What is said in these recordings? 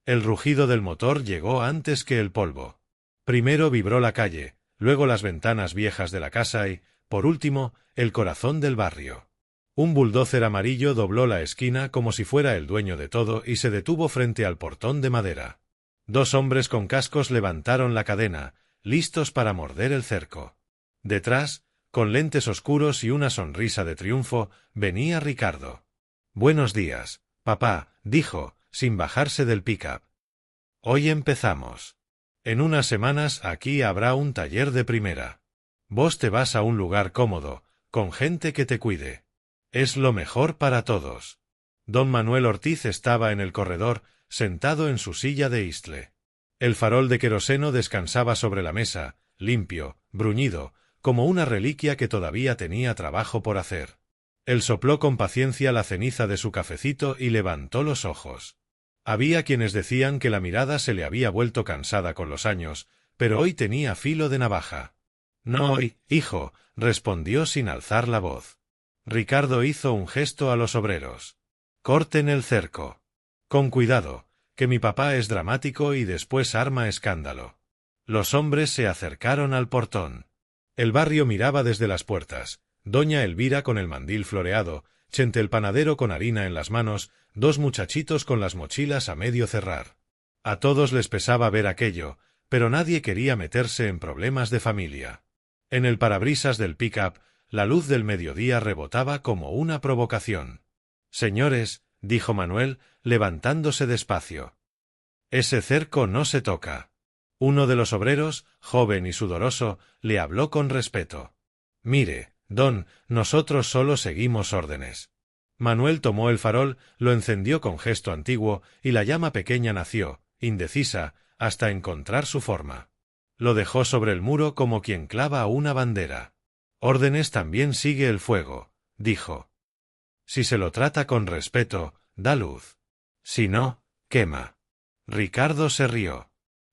El rugido del motor llegó antes que el polvo. Primero vibró la calle, luego las ventanas viejas de la casa y, por último, el corazón del barrio. Un bulldozer amarillo dobló la esquina como si fuera el dueño de todo y se detuvo frente al portón de madera. Dos hombres con cascos levantaron la cadena, listos para morder el cerco. Detrás, con lentes oscuros y una sonrisa de triunfo, venía Ricardo. «Buenos días, papá», dijo, sin bajarse del pick-up. «Hoy empezamos. En unas semanas aquí habrá un taller de primera. Vos te vas a un lugar cómodo, con gente que te cuide. Es lo mejor para todos». Don Manuel Ortiz estaba en el corredor, sentado en su silla de istle. El farol de queroseno descansaba sobre la mesa, limpio, bruñido, como una reliquia que todavía tenía trabajo por hacer. Él sopló con paciencia la ceniza de su cafecito y levantó los ojos. Había quienes decían que la mirada se le había vuelto cansada con los años, pero hoy tenía filo de navaja. «No, hijo», respondió sin alzar la voz. Ricardo hizo un gesto a los obreros. «Corten el cerco. Con cuidado, que mi papá es dramático y después arma escándalo». Los hombres se acercaron al portón. El barrio miraba desde las puertas. Doña Elvira con el mandil floreado, Chente el panadero con harina en las manos, dos muchachitos con las mochilas a medio cerrar. A todos les pesaba ver aquello, pero nadie quería meterse en problemas de familia. En el parabrisas del pick-up, la luz del mediodía rebotaba como una provocación. «Señores», dijo Manuel, levantándose despacio. «Ese cerco no se toca». Uno de los obreros, joven y sudoroso, le habló con respeto. «Mire, don, nosotros solo seguimos órdenes». Manuel tomó el farol, lo encendió con gesto antiguo, y la llama pequeña nació, indecisa, hasta encontrar su forma. Lo dejó sobre el muro como quien clava una bandera. «Órdenes también sigue el fuego», dijo. «Si se lo trata con respeto, da luz. Si no, quema». Ricardo se rió.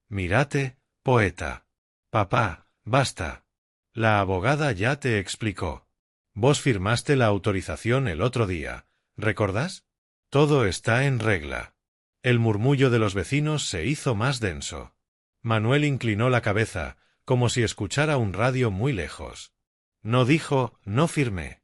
«Mírate, poeta». «Papá, basta. La abogada ya te explicó. Vos firmaste la autorización el otro día, ¿recordás? Todo está en regla». El murmullo de los vecinos se hizo más denso. Manuel inclinó la cabeza, como si escuchara un radio muy lejos. No dijo, no firmé.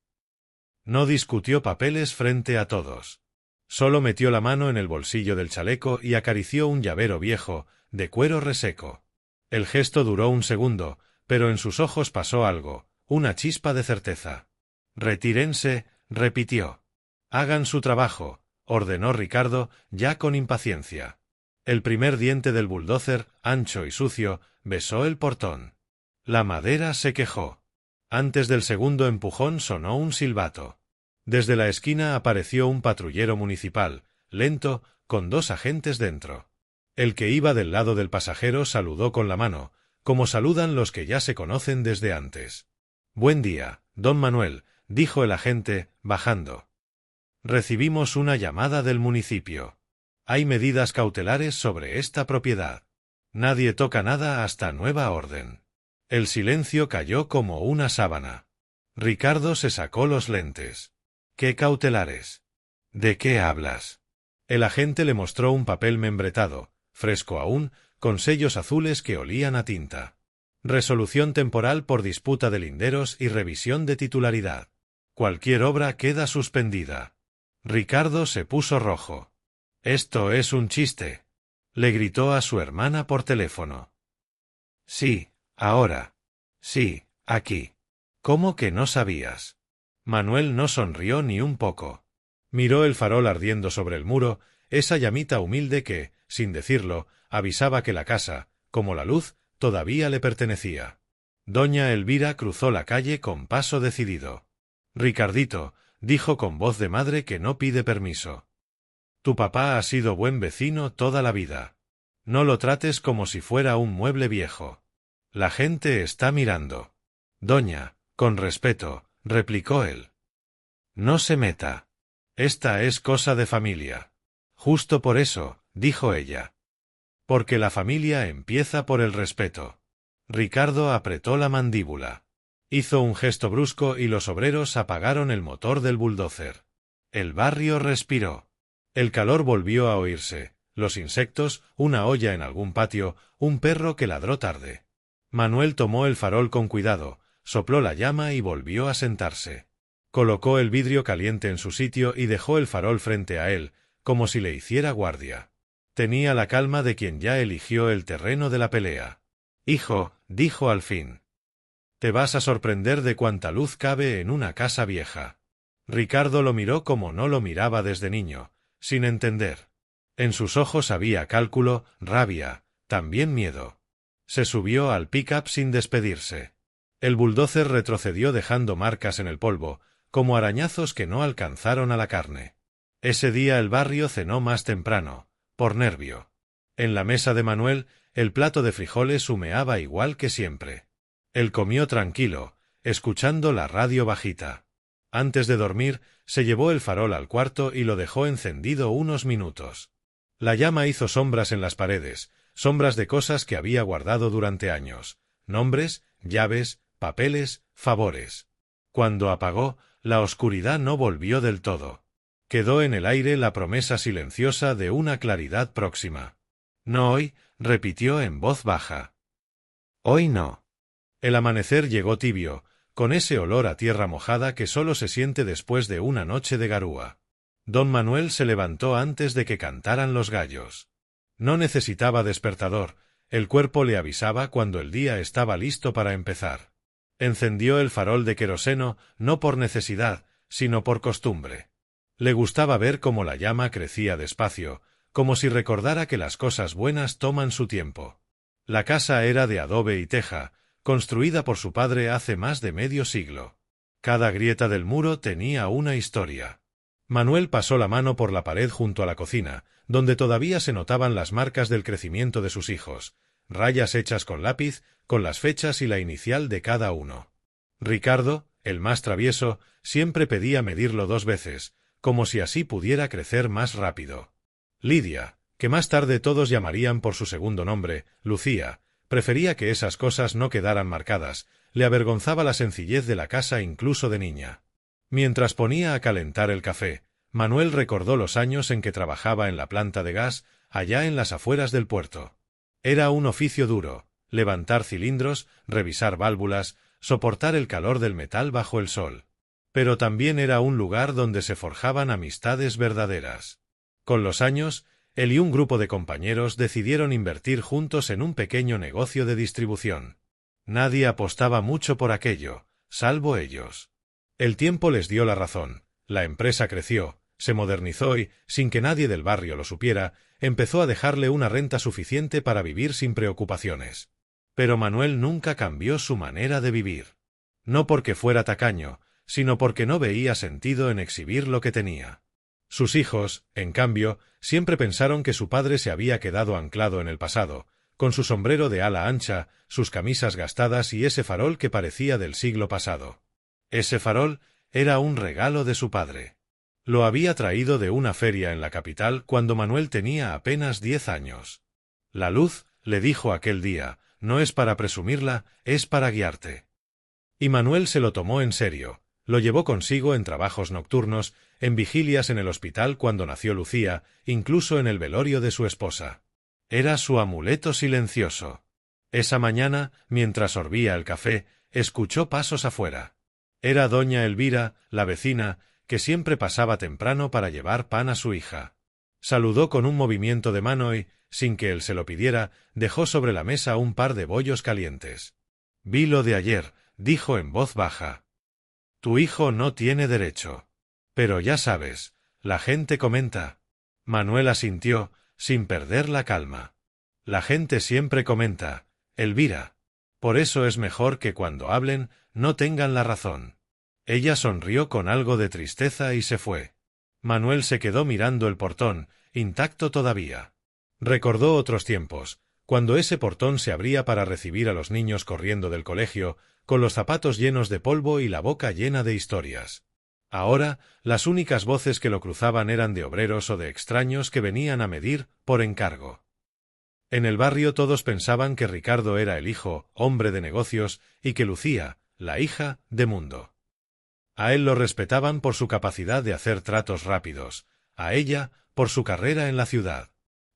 No discutió papeles frente a todos. Solo metió la mano en el bolsillo del chaleco y acarició un llavero viejo, de cuero reseco. El gesto duró un segundo, pero en sus ojos pasó algo, una chispa de certeza. «Retírense», repitió. «Hagan su trabajo», ordenó Ricardo, ya con impaciencia. El primer diente del bulldozer, ancho y sucio, besó el portón. La madera se quejó. Antes del segundo empujón sonó un silbato. Desde la esquina apareció un patrullero municipal, lento, con dos agentes dentro. El que iba del lado del pasajero saludó con la mano, como saludan los que ya se conocen desde antes. «Buen día, don Manuel», dijo el agente, bajando. «Recibimos una llamada del municipio. Hay medidas cautelares sobre esta propiedad. Nadie toca nada hasta nueva orden». El silencio cayó como una sábana. Ricardo se sacó los lentes. «¿Qué cautelares? ¿De qué hablas?» El agente le mostró un papel membretado, fresco aún, con sellos azules que olían a tinta. «Resolución temporal por disputa de linderos y revisión de titularidad. Cualquier obra queda suspendida». Ricardo se puso rojo. «Esto es un chiste», le gritó a su hermana por teléfono. «Sí, ahora. Sí, aquí. ¿Cómo que no sabías?» Manuel no sonrió ni un poco. Miró el farol ardiendo sobre el muro, esa llamita humilde que, sin decirlo, avisaba que la casa, como la luz, todavía le pertenecía. Doña Elvira cruzó la calle con paso decidido. «Ricardito», dijo con voz de madre que no pide permiso. «Tu papá ha sido buen vecino toda la vida. No lo trates como si fuera un mueble viejo. La gente está mirando». «Doña, con respeto», replicó él. «No se meta. Esta es cosa de familia». «Justo por eso», dijo ella. «Porque la familia empieza por el respeto». Ricardo apretó la mandíbula. Hizo un gesto brusco y los obreros apagaron el motor del bulldozer. El barrio respiró. El calor volvió a oírse, los insectos, una olla en algún patio, un perro que ladró tarde. Manuel tomó el farol con cuidado, sopló la llama y volvió a sentarse. Colocó el vidrio caliente en su sitio y dejó el farol frente a él, como si le hiciera guardia. Tenía la calma de quien ya eligió el terreno de la pelea. «Hijo», dijo al fin. «Te vas a sorprender de cuánta luz cabe en una casa vieja». Ricardo lo miró como no lo miraba desde niño, sin entender. En sus ojos había cálculo, rabia, también miedo. Se subió al pick-up sin despedirse. El bulldozer retrocedió dejando marcas en el polvo, como arañazos que no alcanzaron a la carne. Ese día el barrio cenó más temprano, por nervio. En la mesa de Manuel, el plato de frijoles humeaba igual que siempre. Él comió tranquilo, escuchando la radio bajita. Antes de dormir, se llevó el farol al cuarto y lo dejó encendido unos minutos. La llama hizo sombras en las paredes, sombras de cosas que había guardado durante años, nombres, llaves, papeles, favores. Cuando apagó, la oscuridad no volvió del todo. Quedó en el aire la promesa silenciosa de una claridad próxima. «No hoy», repitió en voz baja. «Hoy no». El amanecer llegó tibio, con ese olor a tierra mojada que solo se siente después de una noche de garúa. Don Manuel se levantó antes de que cantaran los gallos. No necesitaba despertador, el cuerpo le avisaba cuando el día estaba listo para empezar. Encendió el farol de queroseno, no por necesidad, sino por costumbre. Le gustaba ver cómo la llama crecía despacio, como si recordara que las cosas buenas toman su tiempo. La casa era de adobe y teja, construida por su padre hace más de medio siglo. Cada grieta del muro tenía una historia. Manuel pasó la mano por la pared junto a la cocina, donde todavía se notaban las marcas del crecimiento de sus hijos, rayas hechas con lápiz, con las fechas y la inicial de cada uno. Ricardo, el más travieso, siempre pedía medirlo 2 veces, como si así pudiera crecer más rápido. Lidia, que más tarde todos llamarían por su segundo nombre, Lucía, prefería que esas cosas no quedaran marcadas, le avergonzaba la sencillez de la casa incluso de niña. Mientras ponía a calentar el café, Manuel recordó los años en que trabajaba en la planta de gas, allá en las afueras del puerto. Era un oficio duro, levantar cilindros, revisar válvulas, soportar el calor del metal bajo el sol. Pero también era un lugar donde se forjaban amistades verdaderas. Con los años, él y un grupo de compañeros decidieron invertir juntos en un pequeño negocio de distribución. Nadie apostaba mucho por aquello, salvo ellos. El tiempo les dio la razón, la empresa creció, se modernizó y, sin que nadie del barrio lo supiera, empezó a dejarle una renta suficiente para vivir sin preocupaciones. Pero Manuel nunca cambió su manera de vivir. No porque fuera tacaño, sino porque no veía sentido en exhibir lo que tenía. Sus hijos, en cambio, siempre pensaron que su padre se había quedado anclado en el pasado, con su sombrero de ala ancha, sus camisas gastadas y ese farol que parecía del siglo pasado. Ese farol era un regalo de su padre. Lo había traído de una feria en la capital cuando Manuel tenía apenas 10 años. «La luz», le dijo aquel día, «no es para presumirla, es para guiarte». Y Manuel se lo tomó en serio. Lo llevó consigo en trabajos nocturnos, en vigilias en el hospital cuando nació Lucía, incluso en el velorio de su esposa. Era su amuleto silencioso. Esa mañana, mientras sorbía el café, escuchó pasos afuera. Era doña Elvira, la vecina, que siempre pasaba temprano para llevar pan a su hija. Saludó con un movimiento de mano y, sin que él se lo pidiera, dejó sobre la mesa un par de bollos calientes. «Vi lo de ayer», dijo en voz baja. «Tu hijo no tiene derecho. Pero ya sabes, la gente comenta». Manuel asintió, sin perder la calma. «La gente siempre comenta, Elvira. Por eso es mejor que cuando hablen no tengan la razón». Ella sonrió con algo de tristeza y se fue. Manuel se quedó mirando el portón, intacto todavía. Recordó otros tiempos, cuando ese portón se abría para recibir a los niños corriendo del colegio, con los zapatos llenos de polvo y la boca llena de historias. Ahora, las únicas voces que lo cruzaban eran de obreros o de extraños que venían a medir, por encargo. En el barrio todos pensaban que Ricardo era el hijo, hombre de negocios, y que Lucía, la hija, de mundo. A él lo respetaban por su capacidad de hacer tratos rápidos, a ella, por su carrera en la ciudad.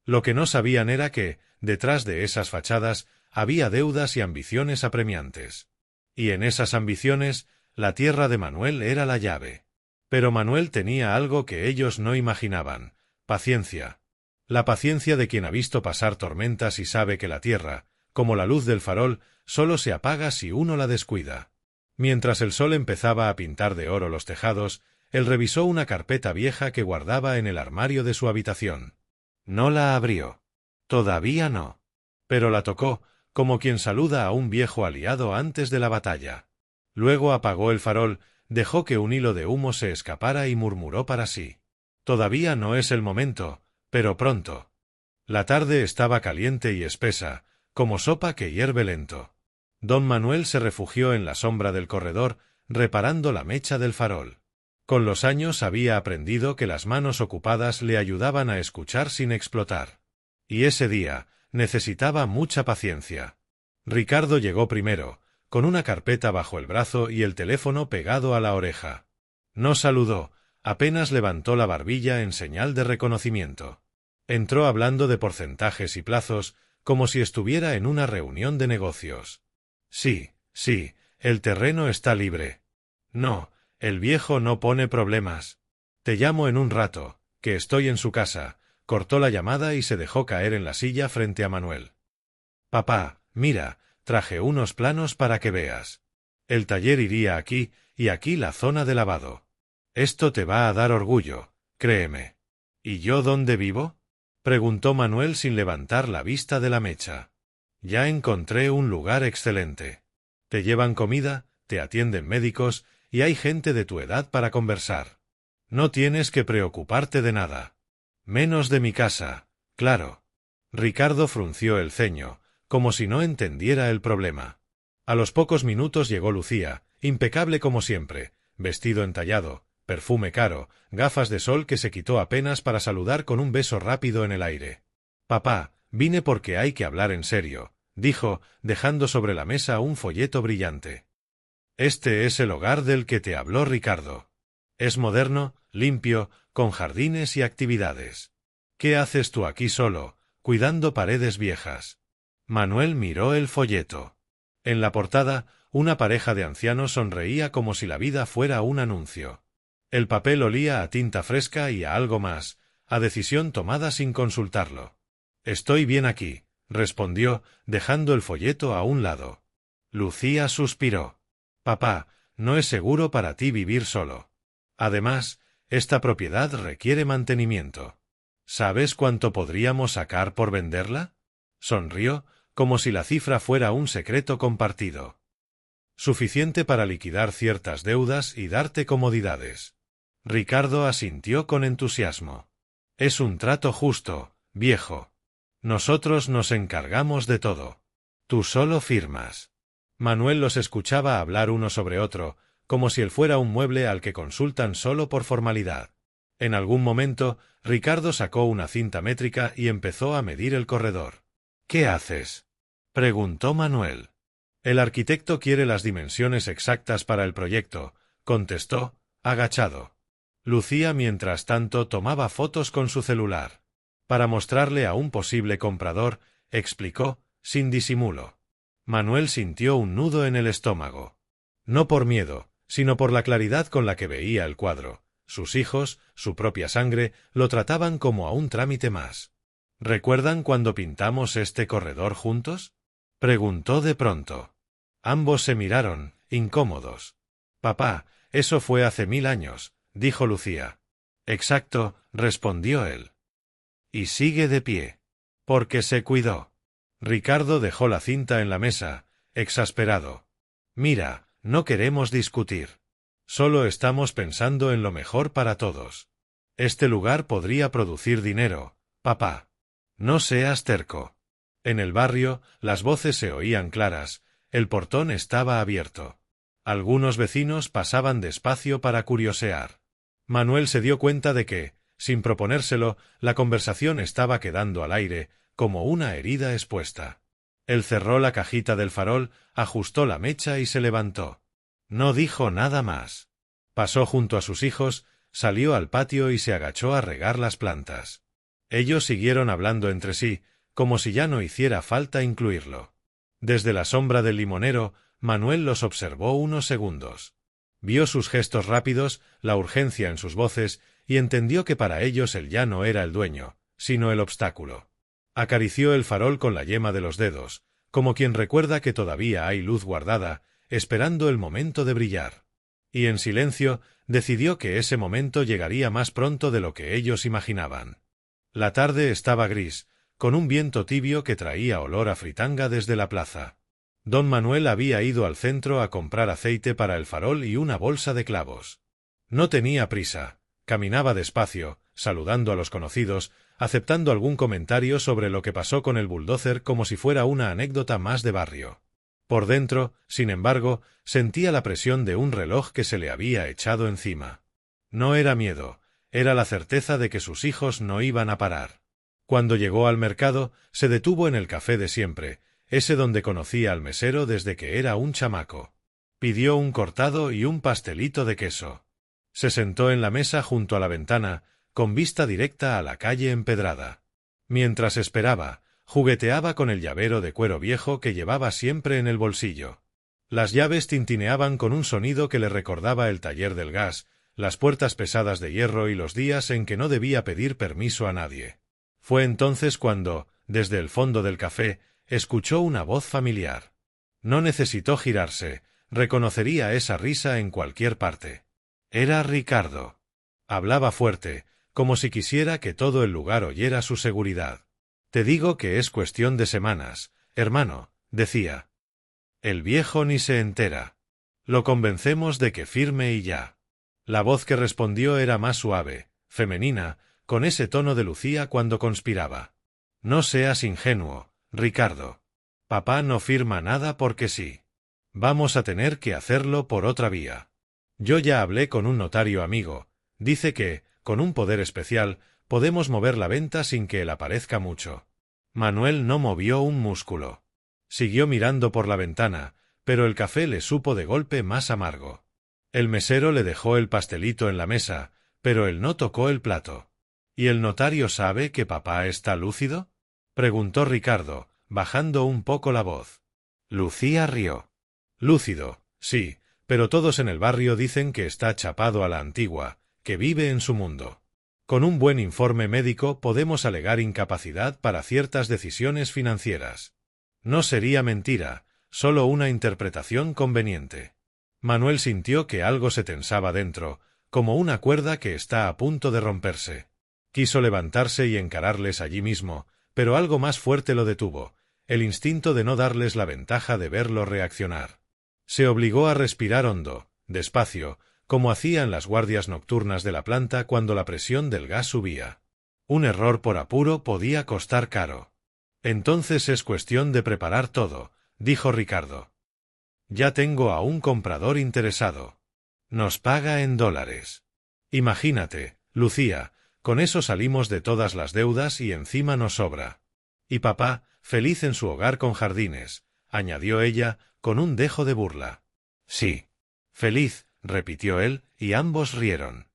Lo que no sabían era que, detrás de esas fachadas, había deudas y ambiciones apremiantes. Y en esas ambiciones, la tierra de Manuel era la llave. Pero Manuel tenía algo que ellos no imaginaban: paciencia. La paciencia de quien ha visto pasar tormentas y sabe que la tierra, como la luz del farol, solo se apaga si uno la descuida. Mientras el sol empezaba a pintar de oro los tejados, él revisó una carpeta vieja que guardaba en el armario de su habitación. No la abrió. Todavía no. Pero la tocó, como quien saluda a un viejo aliado antes de la batalla. Luego apagó el farol, dejó que un hilo de humo se escapara y murmuró para sí: «Todavía no es el momento, pero pronto». La tarde estaba caliente y espesa, como sopa que hierve lento. Don Manuel se refugió en la sombra del corredor, reparando la mecha del farol. Con los años había aprendido que las manos ocupadas le ayudaban a escuchar sin explotar. Y ese día necesitaba mucha paciencia. Ricardo llegó primero, con una carpeta bajo el brazo y el teléfono pegado a la oreja. No saludó, apenas levantó la barbilla en señal de reconocimiento. Entró hablando de porcentajes y plazos, como si estuviera en una reunión de negocios. Sí, el terreno está libre. No, el viejo no pone problemas. Te llamo en un rato, que estoy en su casa. Cortó la llamada y se dejó caer en la silla frente a Manuel. Papá, mira, traje unos planos para que veas. El taller iría aquí, y aquí la zona de lavado. Esto te va a dar orgullo, créeme. ¿Y yo dónde vivo?, preguntó Manuel sin levantar la vista de la mecha. Ya encontré un lugar excelente. Te llevan comida, te atienden médicos, y hay gente de tu edad para conversar. No tienes que preocuparte de nada. Menos de mi casa, claro. Ricardo frunció el ceño, como si no entendiera el problema. A los pocos minutos llegó Lucía, impecable como siempre, vestido entallado, perfume caro, gafas de sol que se quitó apenas para saludar con un beso rápido en el aire. Papá, vine porque hay que hablar en serio, dijo, dejando sobre la mesa un folleto brillante. Este es el hogar del que te habló Ricardo. Es moderno, limpio, con jardines y actividades. ¿Qué haces tú aquí solo, cuidando paredes viejas? Manuel miró el folleto. En la portada, una pareja de ancianos sonreía como si la vida fuera un anuncio. El papel olía a tinta fresca y a algo más, a decisión tomada sin consultarlo. Estoy bien aquí, respondió, dejando el folleto a un lado. Lucía suspiró. Papá, no es seguro para ti vivir solo. Además, esta propiedad requiere mantenimiento. ¿Sabes cuánto podríamos sacar por venderla? Sonrió, como si la cifra fuera un secreto compartido. Suficiente para liquidar ciertas deudas y darte comodidades. Ricardo asintió con entusiasmo. Es un trato justo, viejo. Nosotros nos encargamos de todo. Tú solo firmas. Manuel los escuchaba hablar uno sobre otro, como si él fuera un mueble al que consultan solo por formalidad. En algún momento, Ricardo sacó una cinta métrica y empezó a medir el corredor. ¿Qué haces?, preguntó Manuel. El arquitecto quiere las dimensiones exactas para el proyecto, contestó, agachado. Lucía, mientras tanto, tomaba fotos con su celular. Para mostrarle a un posible comprador, explicó, sin disimulo. Manuel sintió un nudo en el estómago. No por miedo, sino por la claridad con la que veía el cuadro. Sus hijos, su propia sangre, lo trataban como a un trámite más. ¿Recuerdan cuando pintamos este corredor juntos?, preguntó de pronto. Ambos se miraron, incómodos. Papá, eso fue hace 1000 años, dijo Lucía. Exacto, respondió él. Y sigue de pie. Porque se cuidó. Ricardo dejó la cinta en la mesa, exasperado. Mira, no queremos discutir. Solo estamos pensando en lo mejor para todos. Este lugar podría producir dinero, papá. No seas terco. En el barrio, las voces se oían claras, el portón estaba abierto. Algunos vecinos pasaban despacio para curiosear. Manuel se dio cuenta de que, sin proponérselo, la conversación estaba quedando al aire, como una herida expuesta. Él cerró la cajita del farol, ajustó la mecha y se levantó. No dijo nada más. Pasó junto a sus hijos, salió al patio y se agachó a regar las plantas. Ellos siguieron hablando entre sí, como si ya no hiciera falta incluirlo. Desde la sombra del limonero, Manuel los observó unos segundos. Vio sus gestos rápidos, la urgencia en sus voces, y entendió que para ellos él ya no era el dueño, sino el obstáculo. Acarició el farol con la yema de los dedos, como quien recuerda que todavía hay luz guardada, esperando el momento de brillar. Y en silencio, decidió que ese momento llegaría más pronto de lo que ellos imaginaban. La tarde estaba gris, con un viento tibio que traía olor a fritanga desde la plaza. Don Manuel había ido al centro a comprar aceite para el farol y una bolsa de clavos. No tenía prisa, caminaba despacio, saludando a los conocidos, aceptando algún comentario sobre lo que pasó con el bulldozer como si fuera una anécdota más de barrio. Por dentro, sin embargo, sentía la presión de un reloj que se le había echado encima. No era miedo, era la certeza de que sus hijos no iban a parar. Cuando llegó al mercado, se detuvo en el café de siempre, ese donde conocía al mesero desde que era un chamaco. Pidió un cortado y un pastelito de queso. Se sentó en la mesa junto a la ventana, con vista directa a la calle empedrada. Mientras esperaba, jugueteaba con el llavero de cuero viejo que llevaba siempre en el bolsillo. Las llaves tintineaban con un sonido que le recordaba el taller del gas, las puertas pesadas de hierro y los días en que no debía pedir permiso a nadie. Fue entonces cuando, desde el fondo del café, escuchó una voz familiar. No necesitó girarse, reconocería esa risa en cualquier parte. Era Ricardo. Hablaba fuerte, como si quisiera que todo el lugar oyera su seguridad. «Te digo que es cuestión de semanas, hermano», decía. «El viejo ni se entera. Lo convencemos de que firme y ya». La voz que respondió era más suave, femenina, con ese tono de Lucía cuando conspiraba. «No seas ingenuo, Ricardo. Papá no firma nada porque sí. Vamos a tener que hacerlo por otra vía. Yo ya hablé con un notario amigo. Dice que, con un poder especial, podemos mover la venta sin que él aparezca mucho». Manuel no movió un músculo. Siguió mirando por la ventana, pero el café le supo de golpe más amargo. El mesero le dejó el pastelito en la mesa, pero él no tocó el plato. «¿Y el notario sabe que papá está lúcido?», preguntó Ricardo, bajando un poco la voz. Lucía rió. «Lúcido, sí, pero todos en el barrio dicen que está chapado a la antigua, que vive en su mundo. Con un buen informe médico podemos alegar incapacidad para ciertas decisiones financieras. No sería mentira, solo una interpretación conveniente». Manuel sintió que algo se tensaba dentro, como una cuerda que está a punto de romperse. Quiso levantarse y encararles allí mismo, pero algo más fuerte lo detuvo, el instinto de no darles la ventaja de verlo reaccionar. Se obligó a respirar hondo, despacio, como hacían las guardias nocturnas de la planta cuando la presión del gas subía. Un error por apuro podía costar caro. «Entonces es cuestión de preparar todo», dijo Ricardo. «Ya tengo a un comprador interesado. Nos paga en dólares. Imagínate, Lucía, con eso salimos de todas las deudas y encima nos sobra. Y papá, feliz en su hogar con jardines», añadió ella, con un dejo de burla. «Sí. Feliz», repitió él, y ambos rieron.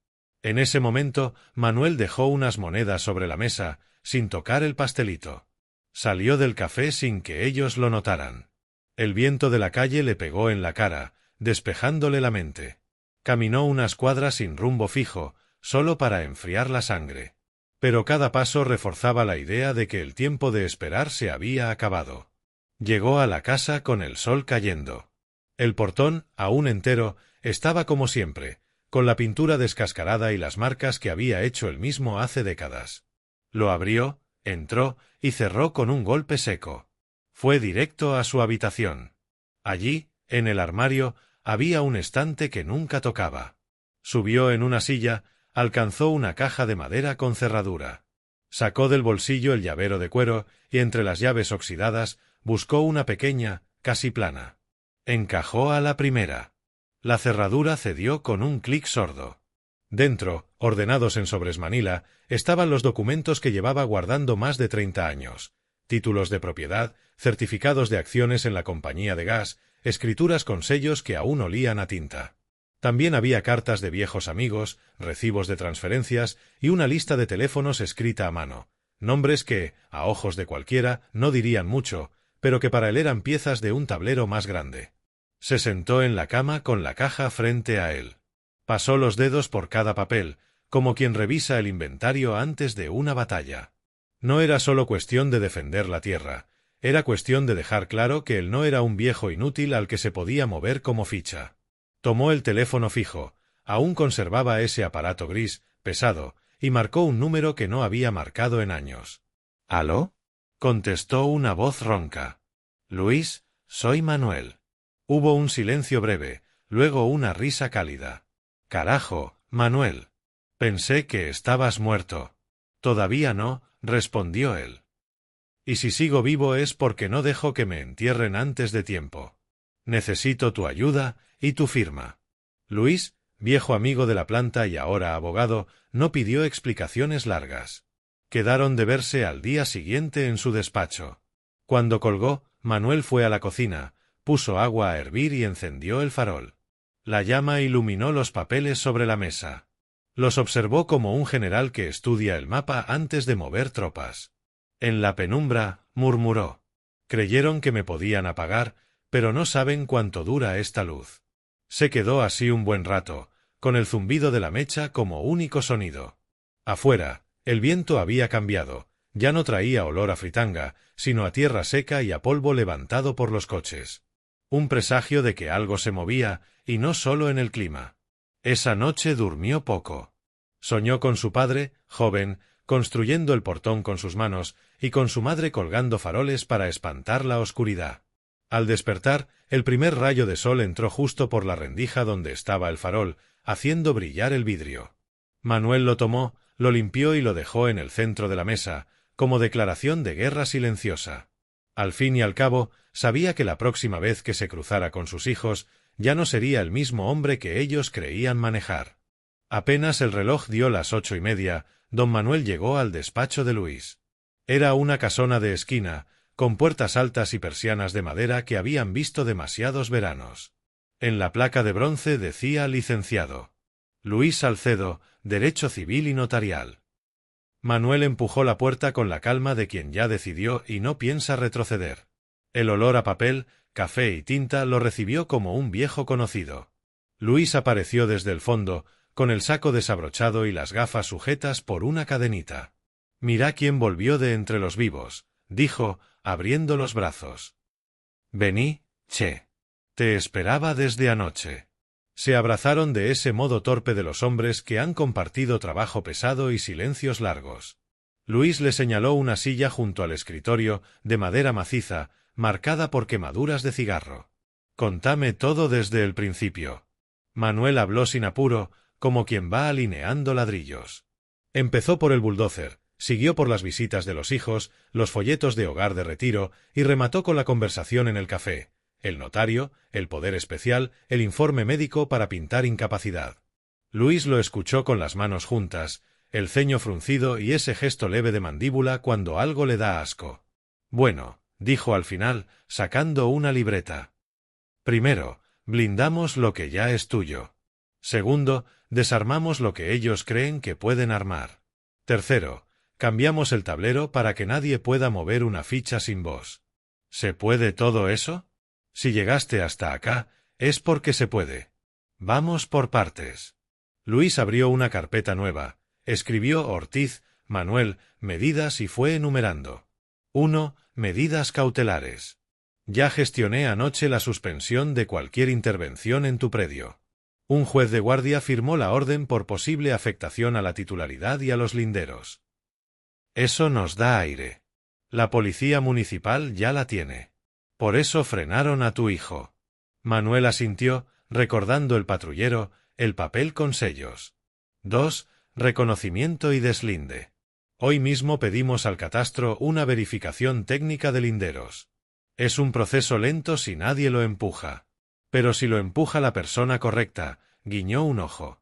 En ese momento, Manuel dejó unas monedas sobre la mesa, sin tocar el pastelito. Salió del café sin que ellos lo notaran. El viento de la calle le pegó en la cara, despejándole la mente. Caminó unas cuadras sin rumbo fijo, solo para enfriar la sangre. Pero cada paso reforzaba la idea de que el tiempo de esperar se había acabado. Llegó a la casa con el sol cayendo. El portón, aún entero, estaba como siempre, con la pintura descascarada y las marcas que había hecho él mismo hace décadas. Lo abrió, entró y cerró con un golpe seco. Fue directo a su habitación. Allí, en el armario, había un estante que nunca tocaba. Subió en una silla, alcanzó una caja de madera con cerradura. Sacó del bolsillo el llavero de cuero y entre las llaves oxidadas buscó una pequeña, casi plana. Encajó a la primera. La cerradura cedió con un clic sordo. Dentro, ordenados en sobres manila, estaban los documentos que llevaba guardando más de 30 años. Títulos de propiedad, certificados de acciones en la compañía de gas, escrituras con sellos que aún olían a tinta. También había cartas de viejos amigos, recibos de transferencias y una lista de teléfonos escrita a mano, nombres que, a ojos de cualquiera, no dirían mucho, pero que para él eran piezas de un tablero más grande. Se sentó en la cama con la caja frente a él. Pasó los dedos por cada papel, como quien revisa el inventario antes de una batalla. No era solo cuestión de defender la tierra, era cuestión de dejar claro que él no era un viejo inútil al que se podía mover como ficha. Tomó el teléfono fijo, aún conservaba ese aparato gris, pesado, y marcó un número que no había marcado en años. ¿Aló? Contestó una voz ronca. Luis, soy Manuel. Hubo un silencio breve, luego una risa cálida. Carajo, Manuel. Pensé que estabas muerto. Todavía no, respondió él. Y si sigo vivo es porque no dejo que me entierren antes de tiempo. Necesito tu ayuda y tu firma. Luis, viejo amigo de la planta y ahora abogado, no pidió explicaciones largas. Quedaron de verse al día siguiente en su despacho. Cuando colgó, Manuel fue a la cocina, puso agua a hervir y encendió el farol. La llama iluminó los papeles sobre la mesa. Los observó como un general que estudia el mapa antes de mover tropas. En la penumbra, murmuró. Creyeron que me podían apagar, pero no saben cuánto dura esta luz. Se quedó así un buen rato, con el zumbido de la mecha como único sonido. Afuera, el viento había cambiado, ya no traía olor a fritanga, sino a tierra seca y a polvo levantado por los coches. Un presagio de que algo se movía, y no solo en el clima. Esa noche durmió poco. Soñó con su padre, joven, construyendo el portón con sus manos, y con su madre colgando faroles para espantar la oscuridad. Al despertar, el primer rayo de sol entró justo por la rendija donde estaba el farol, haciendo brillar el vidrio. Manuel lo tomó, lo limpió y lo dejó en el centro de la mesa, como declaración de guerra silenciosa. Al fin y al cabo, sabía que la próxima vez que se cruzara con sus hijos, ya no sería el mismo hombre que ellos creían manejar. Apenas el reloj dio las 8:30, don Manuel llegó al despacho de Luis. Era una casona de esquina, con puertas altas y persianas de madera que habían visto demasiados veranos. En la placa de bronce decía licenciado. Luis Salcedo, Derecho Civil y Notarial. Manuel empujó la puerta con la calma de quien ya decidió y no piensa retroceder. El olor a papel, café y tinta lo recibió como un viejo conocido. Luis apareció desde el fondo, con el saco desabrochado y las gafas sujetas por una cadenita. «Mira quién volvió de entre los vivos», dijo, abriendo los brazos. «Vení, che. Te esperaba desde anoche». Se abrazaron de ese modo torpe de los hombres que han compartido trabajo pesado y silencios largos. Luis le señaló una silla junto al escritorio, de madera maciza, marcada por quemaduras de cigarro. «Contame todo desde el principio». Manuel habló sin apuro, como quien va alineando ladrillos. Empezó por el bulldozer, siguió por las visitas de los hijos, los folletos de hogar de retiro, y remató con la conversación en el café, el notario, el poder especial, el informe médico para pintar incapacidad. Luis lo escuchó con las manos juntas, el ceño fruncido y ese gesto leve de mandíbula cuando algo le da asco. «Bueno», dijo al final, sacando una libreta. «Primero, blindamos lo que ya es tuyo. Segundo, desarmamos lo que ellos creen que pueden armar. Tercero, cambiamos el tablero para que nadie pueda mover una ficha sin vos. ¿Se puede todo eso? Si llegaste hasta acá, es porque se puede. Vamos por partes». Luis abrió una carpeta nueva, escribió Ortiz, Manuel, medidas y fue enumerando. 1. Medidas cautelares. Ya gestioné anoche la suspensión de cualquier intervención en tu predio. Un juez de guardia firmó la orden por posible afectación a la titularidad y a los linderos. Eso nos da aire. La policía municipal ya la tiene. Por eso frenaron a tu hijo. Manuel asintió, recordando el patrullero, el papel con sellos. 2. Reconocimiento y deslinde. Hoy mismo pedimos al catastro una verificación técnica de linderos. Es un proceso lento si nadie lo empuja. Pero si lo empuja la persona correcta, guiñó un ojo.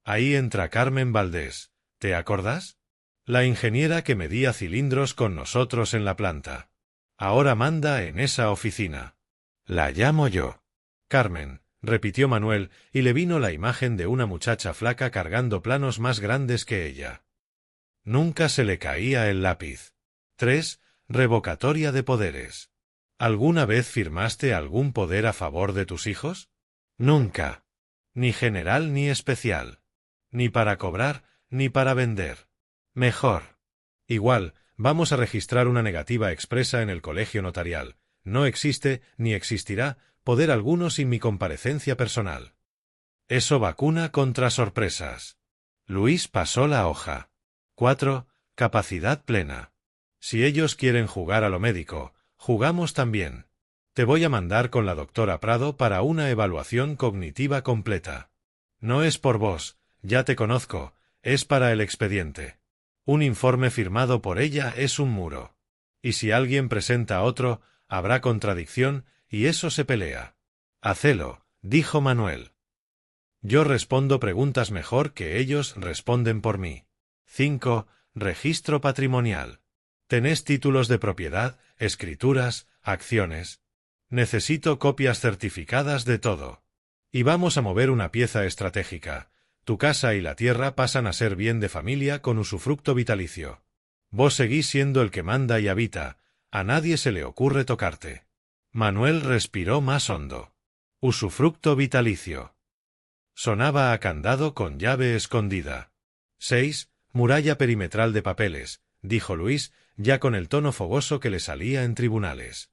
Ahí entra Carmen Valdés, ¿te acordás? La ingeniera que medía cilindros con nosotros en la planta. Ahora manda en esa oficina. La llamo yo. Carmen, repitió Manuel, y le vino la imagen de una muchacha flaca cargando planos más grandes que ella. Nunca se le caía el lápiz. 3. Revocatoria de poderes. ¿Alguna vez firmaste algún poder a favor de tus hijos? Nunca. Ni general ni especial. Ni para cobrar, ni para vender. Mejor. Igual, vamos a registrar una negativa expresa en el colegio notarial. No existe, ni existirá, poder alguno sin mi comparecencia personal. Eso vacuna contra sorpresas. Luis pasó la hoja. 4. Capacidad plena. Si ellos quieren jugar a lo médico, jugamos también. Te voy a mandar con la doctora Prado para una evaluación cognitiva completa. No es por vos, ya te conozco, es para el expediente. Un informe firmado por ella es un muro. Y si alguien presenta otro, habrá contradicción, y eso se pelea. Hacelo, dijo Manuel. Yo respondo preguntas mejor que ellos responden por mí. 5. Registro patrimonial. ¿Tenés títulos de propiedad, escrituras, acciones? Necesito copias certificadas de todo. Y vamos a mover una pieza estratégica. Tu casa y la tierra pasan a ser bien de familia con usufructo vitalicio. Vos seguís siendo el que manda y habita, a nadie se le ocurre tocarte. Manuel respiró más hondo. Usufructo vitalicio. Sonaba a candado con llave escondida. 6. Muralla perimetral de papeles, dijo Luis, ya con el tono fogoso que le salía en tribunales.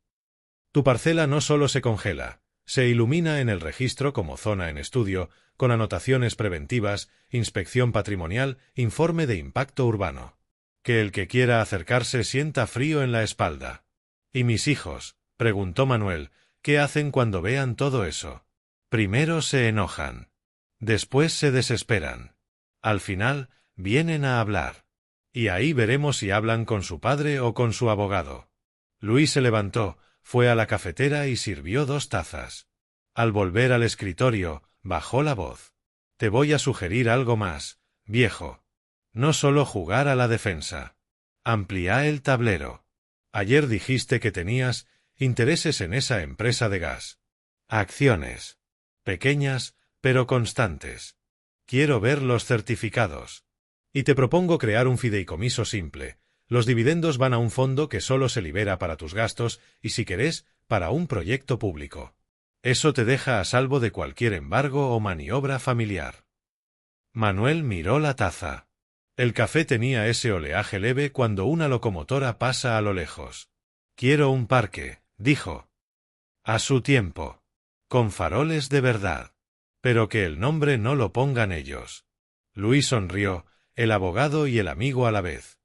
Tu parcela no solo se congela, se ilumina en el registro como zona en estudio, con anotaciones preventivas, inspección patrimonial, informe de impacto urbano. Que el que quiera acercarse sienta frío en la espalda. ¿Y mis hijos? Preguntó Manuel, ¿qué hacen cuando vean todo eso? Primero se enojan. Después se desesperan. Al final, vienen a hablar. Y ahí veremos si hablan con su padre o con su abogado. Luis se levantó, fue a la cafetera y sirvió 2 tazas. Al volver al escritorio, bajó la voz. Te voy a sugerir algo más, viejo. No solo jugar a la defensa. Amplía el tablero. Ayer dijiste que tenías intereses en esa empresa de gas. Acciones. Pequeñas, pero constantes. Quiero ver los certificados. Y te propongo crear un fideicomiso simple. Los dividendos van a un fondo que solo se libera para tus gastos y, si querés, para un proyecto público. Eso te deja a salvo de cualquier embargo o maniobra familiar. Manuel miró la taza. El café tenía ese oleaje leve cuando una locomotora pasa a lo lejos. Quiero un parque, dijo. A su tiempo. Con faroles de verdad. Pero que el nombre no lo pongan ellos. Luis sonrió, el abogado y el amigo a la vez.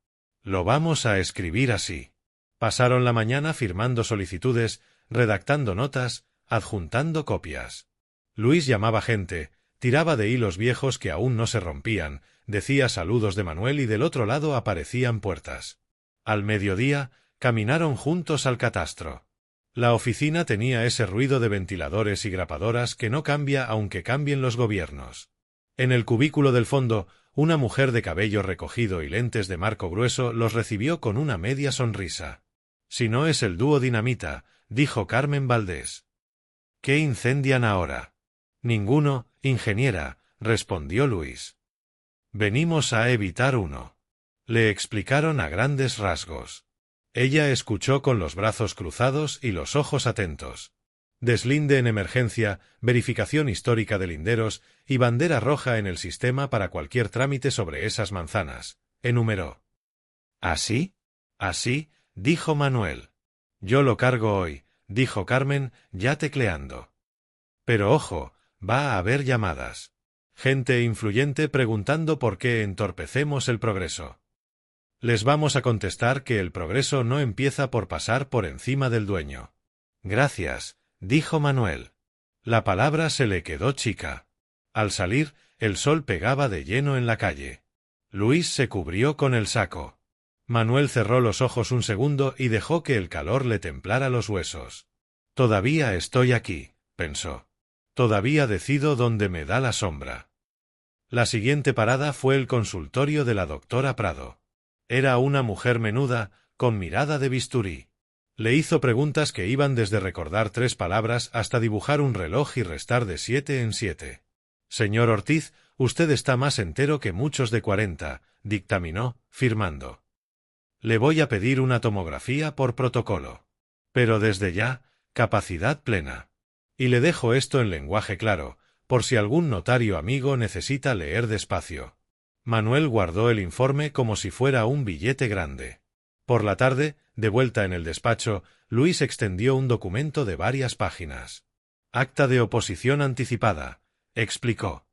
Lo vamos a escribir así. Pasaron la mañana firmando solicitudes, redactando notas, adjuntando copias. Luis llamaba gente, tiraba de hilos viejos que aún no se rompían, decía saludos de Manuel y del otro lado aparecían puertas. Al mediodía, caminaron juntos al catastro. La oficina tenía ese ruido de ventiladores y grapadoras que no cambia aunque cambien los gobiernos. En el cubículo del fondo, una mujer de cabello recogido y lentes de marco grueso los recibió con una media sonrisa. Si no es el dúo Dinamita, dijo Carmen Valdés. ¿Qué incendian ahora? Ninguno, ingeniera, respondió Luis. Venimos a evitar uno. Le explicaron a grandes rasgos. Ella escuchó con los brazos cruzados y los ojos atentos. Deslinde en emergencia, verificación histórica de linderos y bandera roja en el sistema para cualquier trámite sobre esas manzanas, enumeró. ¿Así? Así, dijo Manuel. Yo lo cargo hoy, dijo Carmen, ya tecleando. Pero ojo, va a haber llamadas. Gente influyente preguntando por qué entorpecemos el progreso. Les vamos a contestar que el progreso no empieza por pasar por encima del dueño. Gracias, dijo Manuel. La palabra se le quedó chica. Al salir, el sol pegaba de lleno en la calle. Luis se cubrió con el saco. Manuel cerró los ojos un segundo y dejó que el calor le templara los huesos. Todavía estoy aquí, pensó. Todavía decido dónde me da la sombra. La siguiente parada fue el consultorio de la doctora Prado. Era una mujer menuda, con mirada de bisturí. Le hizo preguntas que iban desde recordar 3 palabras hasta dibujar un reloj y restar de 7 en 7. Señor Ortiz, usted está más entero que muchos de 40, dictaminó, firmando. Le voy a pedir una tomografía por protocolo. Pero desde ya, capacidad plena. Y le dejo esto en lenguaje claro, por si algún notario amigo necesita leer despacio. Manuel guardó el informe como si fuera un billete grande. Por la tarde, de vuelta en el despacho, Luis extendió un documento de varias páginas. Acta de oposición anticipada, explicó.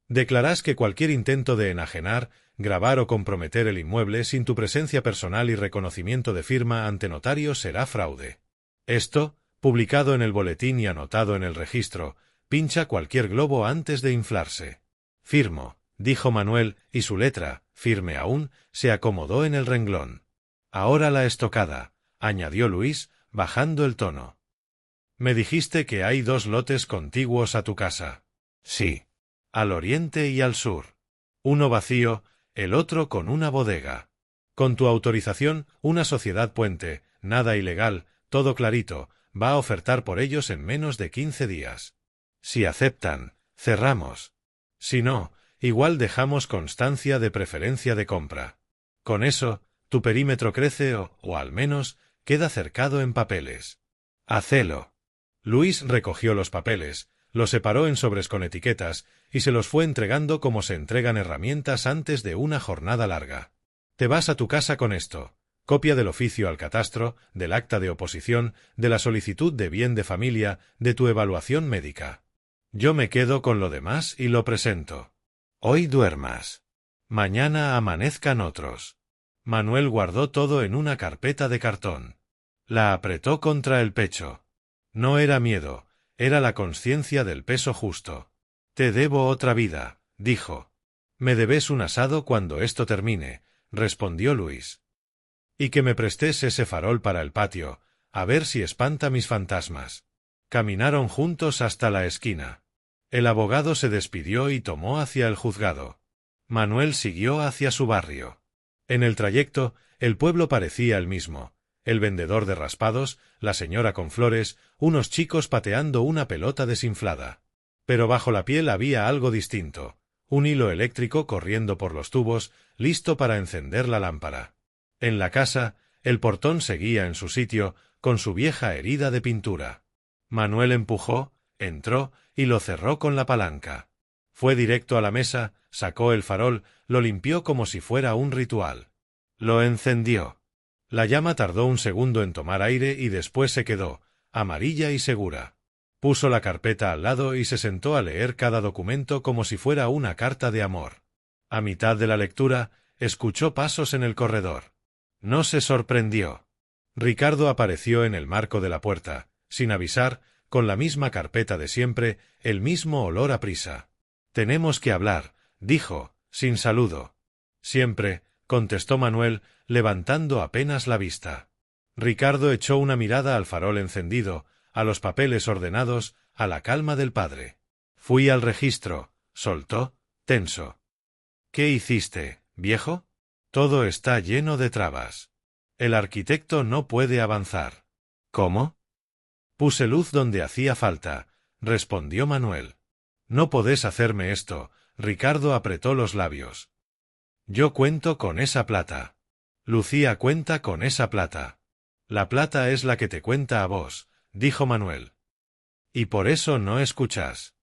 Declarás que cualquier intento de enajenar, gravar o comprometer el inmueble sin tu presencia personal y reconocimiento de firma ante notario será fraude. Esto, publicado en el boletín y anotado en el registro, pincha cualquier globo antes de inflarse. Firmo, dijo Manuel, y su letra, firme aún, se acomodó en el renglón. Ahora la estocada, añadió Luis, bajando el tono. Me dijiste que hay 2 lotes contiguos a tu casa. Sí. Al oriente y al sur. Uno vacío, el otro con una bodega. Con tu autorización, una sociedad puente, nada ilegal, todo clarito, va a ofertar por ellos en menos de 15 días. Si aceptan, cerramos. Si no, igual dejamos constancia de preferencia de compra. Con eso, tu perímetro crece o al menos, queda cercado en papeles. Hacelo. Luis recogió los papeles, los separó en sobres con etiquetas y se los fue entregando como se entregan herramientas antes de una jornada larga. Te vas a tu casa con esto. Copia del oficio al catastro, del acta de oposición, de la solicitud de bien de familia, de tu evaluación médica. Yo me quedo con lo demás y lo presento. Hoy duermas. Mañana amanezcan otros. Manuel guardó todo en una carpeta de cartón. La apretó contra el pecho. No era miedo, era la conciencia del peso justo. Te debo otra vida, dijo. Me debes un asado cuando esto termine, respondió Luis. Y que me prestes ese farol para el patio, a ver si espanta mis fantasmas. Caminaron juntos hasta la esquina. El abogado se despidió y tomó hacia el juzgado. Manuel siguió hacia su barrio. En el trayecto, el pueblo parecía el mismo. El vendedor de raspados, la señora con flores, unos chicos pateando una pelota desinflada. Pero bajo la piel había algo distinto, un hilo eléctrico corriendo por los tubos, listo para encender la lámpara. En la casa, el portón seguía en su sitio, con su vieja herida de pintura. Manuel empujó, entró y lo cerró con la palanca. Fue directo a la mesa, sacó el farol, lo limpió como si fuera un ritual. Lo encendió. La llama tardó un segundo en tomar aire y después se quedó, amarilla y segura. Puso la carpeta al lado y se sentó a leer cada documento como si fuera una carta de amor. A mitad de la lectura, escuchó pasos en el corredor. No se sorprendió. Ricardo apareció en el marco de la puerta, sin avisar, con la misma carpeta de siempre, el mismo olor a prisa. Tenemos que hablar, dijo, sin saludo. Siempre, contestó Manuel, levantando apenas la vista. Ricardo echó una mirada al farol encendido, a los papeles ordenados, a la calma del padre. Fui al registro, soltó, tenso. ¿Qué hiciste, viejo? Todo está lleno de trabas. El arquitecto no puede avanzar. ¿Cómo? Puse luz donde hacía falta, respondió Manuel. No podés hacerme esto, Ricardo apretó los labios. Yo cuento con esa plata. Lucía cuenta con esa plata. La plata es la que te cuenta a vos, dijo Manuel. Y por eso no escuchás.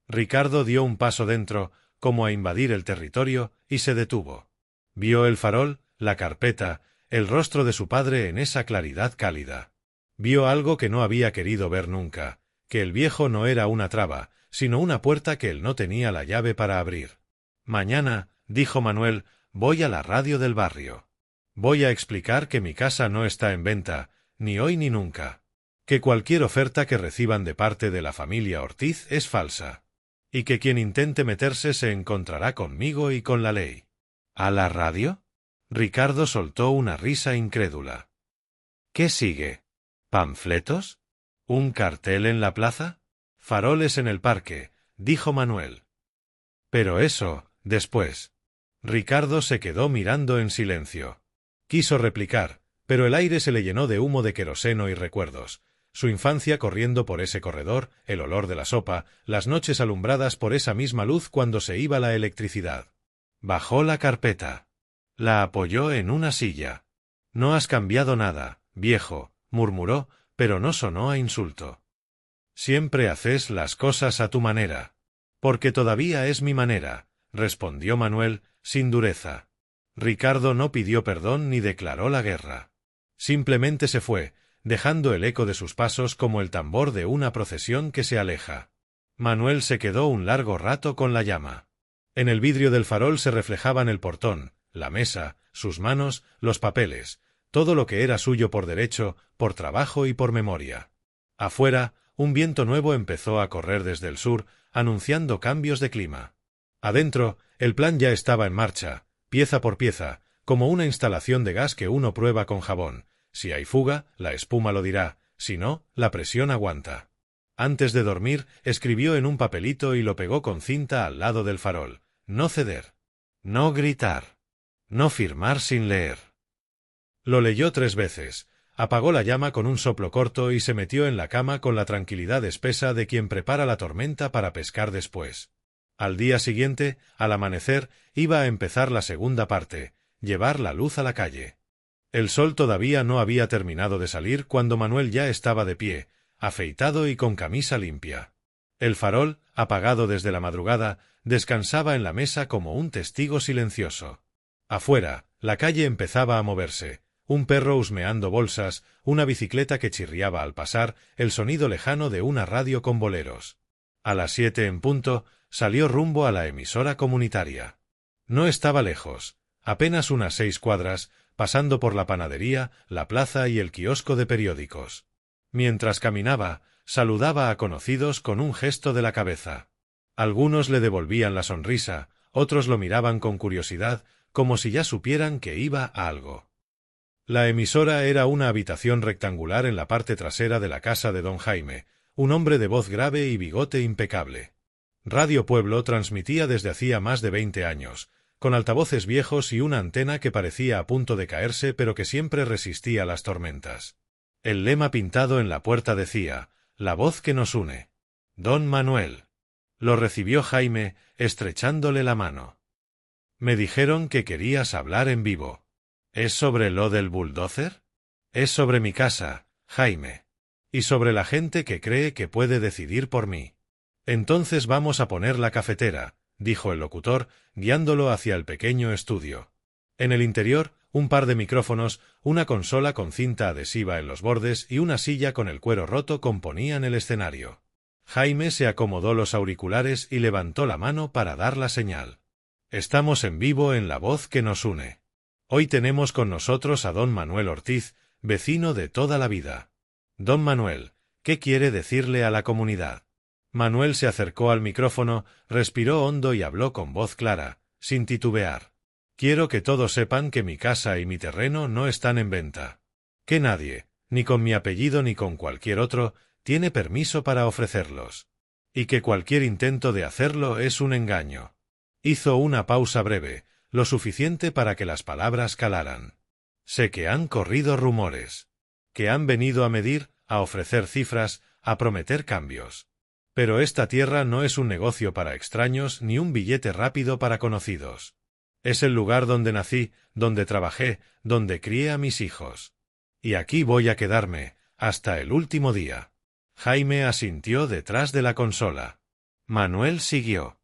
Ricardo dio un paso dentro, como a invadir el territorio, y se detuvo. Vio el farol, la carpeta, el rostro de su padre en esa claridad cálida. Vio algo que no había querido ver nunca, que el viejo no era una traba, sino una puerta que él no tenía la llave para abrir. Mañana, dijo Manuel, voy a la radio del barrio. Voy a explicar que mi casa no está en venta, ni hoy ni nunca. Que cualquier oferta que reciban de parte de la familia Ortiz es falsa. Y que quien intente meterse se encontrará conmigo y con la ley. ¿A la radio? Ricardo soltó una risa incrédula. ¿Qué sigue? ¿Panfletos? ¿Un cartel en la plaza? Faroles en el parque, dijo Manuel. Pero eso, después. Ricardo se quedó mirando en silencio. Quiso replicar, pero el aire se le llenó de humo de queroseno y recuerdos. Su infancia corriendo por ese corredor, el olor de la sopa, las noches alumbradas por esa misma luz cuando se iba la electricidad. Bajó la carpeta. La apoyó en una silla. No has cambiado nada, viejo, murmuró, pero no sonó a insulto. Siempre haces las cosas a tu manera. Porque todavía es mi manera, respondió Manuel, sin dureza. Ricardo no pidió perdón ni declaró la guerra. Simplemente se fue, dejando el eco de sus pasos como el tambor de una procesión que se aleja. Manuel se quedó un largo rato con la llama. En el vidrio del farol se reflejaban el portón, la mesa, sus manos, los papeles, todo lo que era suyo por derecho, por trabajo y por memoria. Afuera, un viento nuevo empezó a correr desde el sur, anunciando cambios de clima. Adentro, el plan ya estaba en marcha, pieza por pieza, como una instalación de gas que uno prueba con jabón. Si hay fuga, la espuma lo dirá, si no, la presión aguanta. Antes de dormir, escribió en un papelito y lo pegó con cinta al lado del farol. No ceder. No gritar. No firmar sin leer. Lo leyó 3 veces, apagó la llama con un soplo corto y se metió en la cama con la tranquilidad espesa de quien prepara la tormenta para pescar después. Al día siguiente, al amanecer, iba a empezar la segunda parte, llevar la luz a la calle. El sol todavía no había terminado de salir cuando Manuel ya estaba de pie, afeitado y con camisa limpia. El farol, apagado desde la madrugada, descansaba en la mesa como un testigo silencioso. Afuera, la calle empezaba a moverse, un perro husmeando bolsas, una bicicleta que chirriaba al pasar, el sonido lejano de una radio con boleros. A las 7 en punto, salió rumbo a la emisora comunitaria. No estaba lejos, apenas unas 6 cuadras, pasando por la panadería, la plaza y el kiosco de periódicos. Mientras caminaba, saludaba a conocidos con un gesto de la cabeza. Algunos le devolvían la sonrisa, otros lo miraban con curiosidad, como si ya supieran que iba a algo. La emisora era una habitación rectangular en la parte trasera de la casa de don Jaime, un hombre de voz grave y bigote impecable. Radio Pueblo transmitía desde hacía más de 20 años, con altavoces viejos y una antena que parecía a punto de caerse pero que siempre resistía las tormentas. El lema pintado en la puerta decía, «La voz que nos une». Don Manuel. Lo recibió Jaime, estrechándole la mano. Me dijeron que querías hablar en vivo. ¿Es sobre lo del bulldozer? Es sobre mi casa, Jaime. Y sobre la gente que cree que puede decidir por mí. Entonces vamos a poner la cafetera, dijo el locutor, guiándolo hacia el pequeño estudio. En el interior, un par de micrófonos, una consola con cinta adhesiva en los bordes y una silla con el cuero roto componían el escenario. Jaime se acomodó los auriculares y levantó la mano para dar la señal. Estamos en vivo en La Voz que nos une. Hoy tenemos con nosotros a don Manuel Ortiz, vecino de toda la vida. Don Manuel, ¿qué quiere decirle a la comunidad? Manuel se acercó al micrófono, respiró hondo y habló con voz clara, sin titubear. Quiero que todos sepan que mi casa y mi terreno no están en venta. Que nadie, ni con mi apellido ni con cualquier otro, tiene permiso para ofrecerlos. Y que cualquier intento de hacerlo es un engaño. Hizo una pausa breve, lo suficiente para que las palabras calaran. Sé que han corrido rumores. Que han venido a medir, a ofrecer cifras, a prometer cambios. Pero esta tierra no es un negocio para extraños ni un billete rápido para conocidos. Es el lugar donde nací, donde trabajé, donde crié a mis hijos. Y aquí voy a quedarme, hasta el último día. Jaime asintió detrás de la consola. Manuel siguió.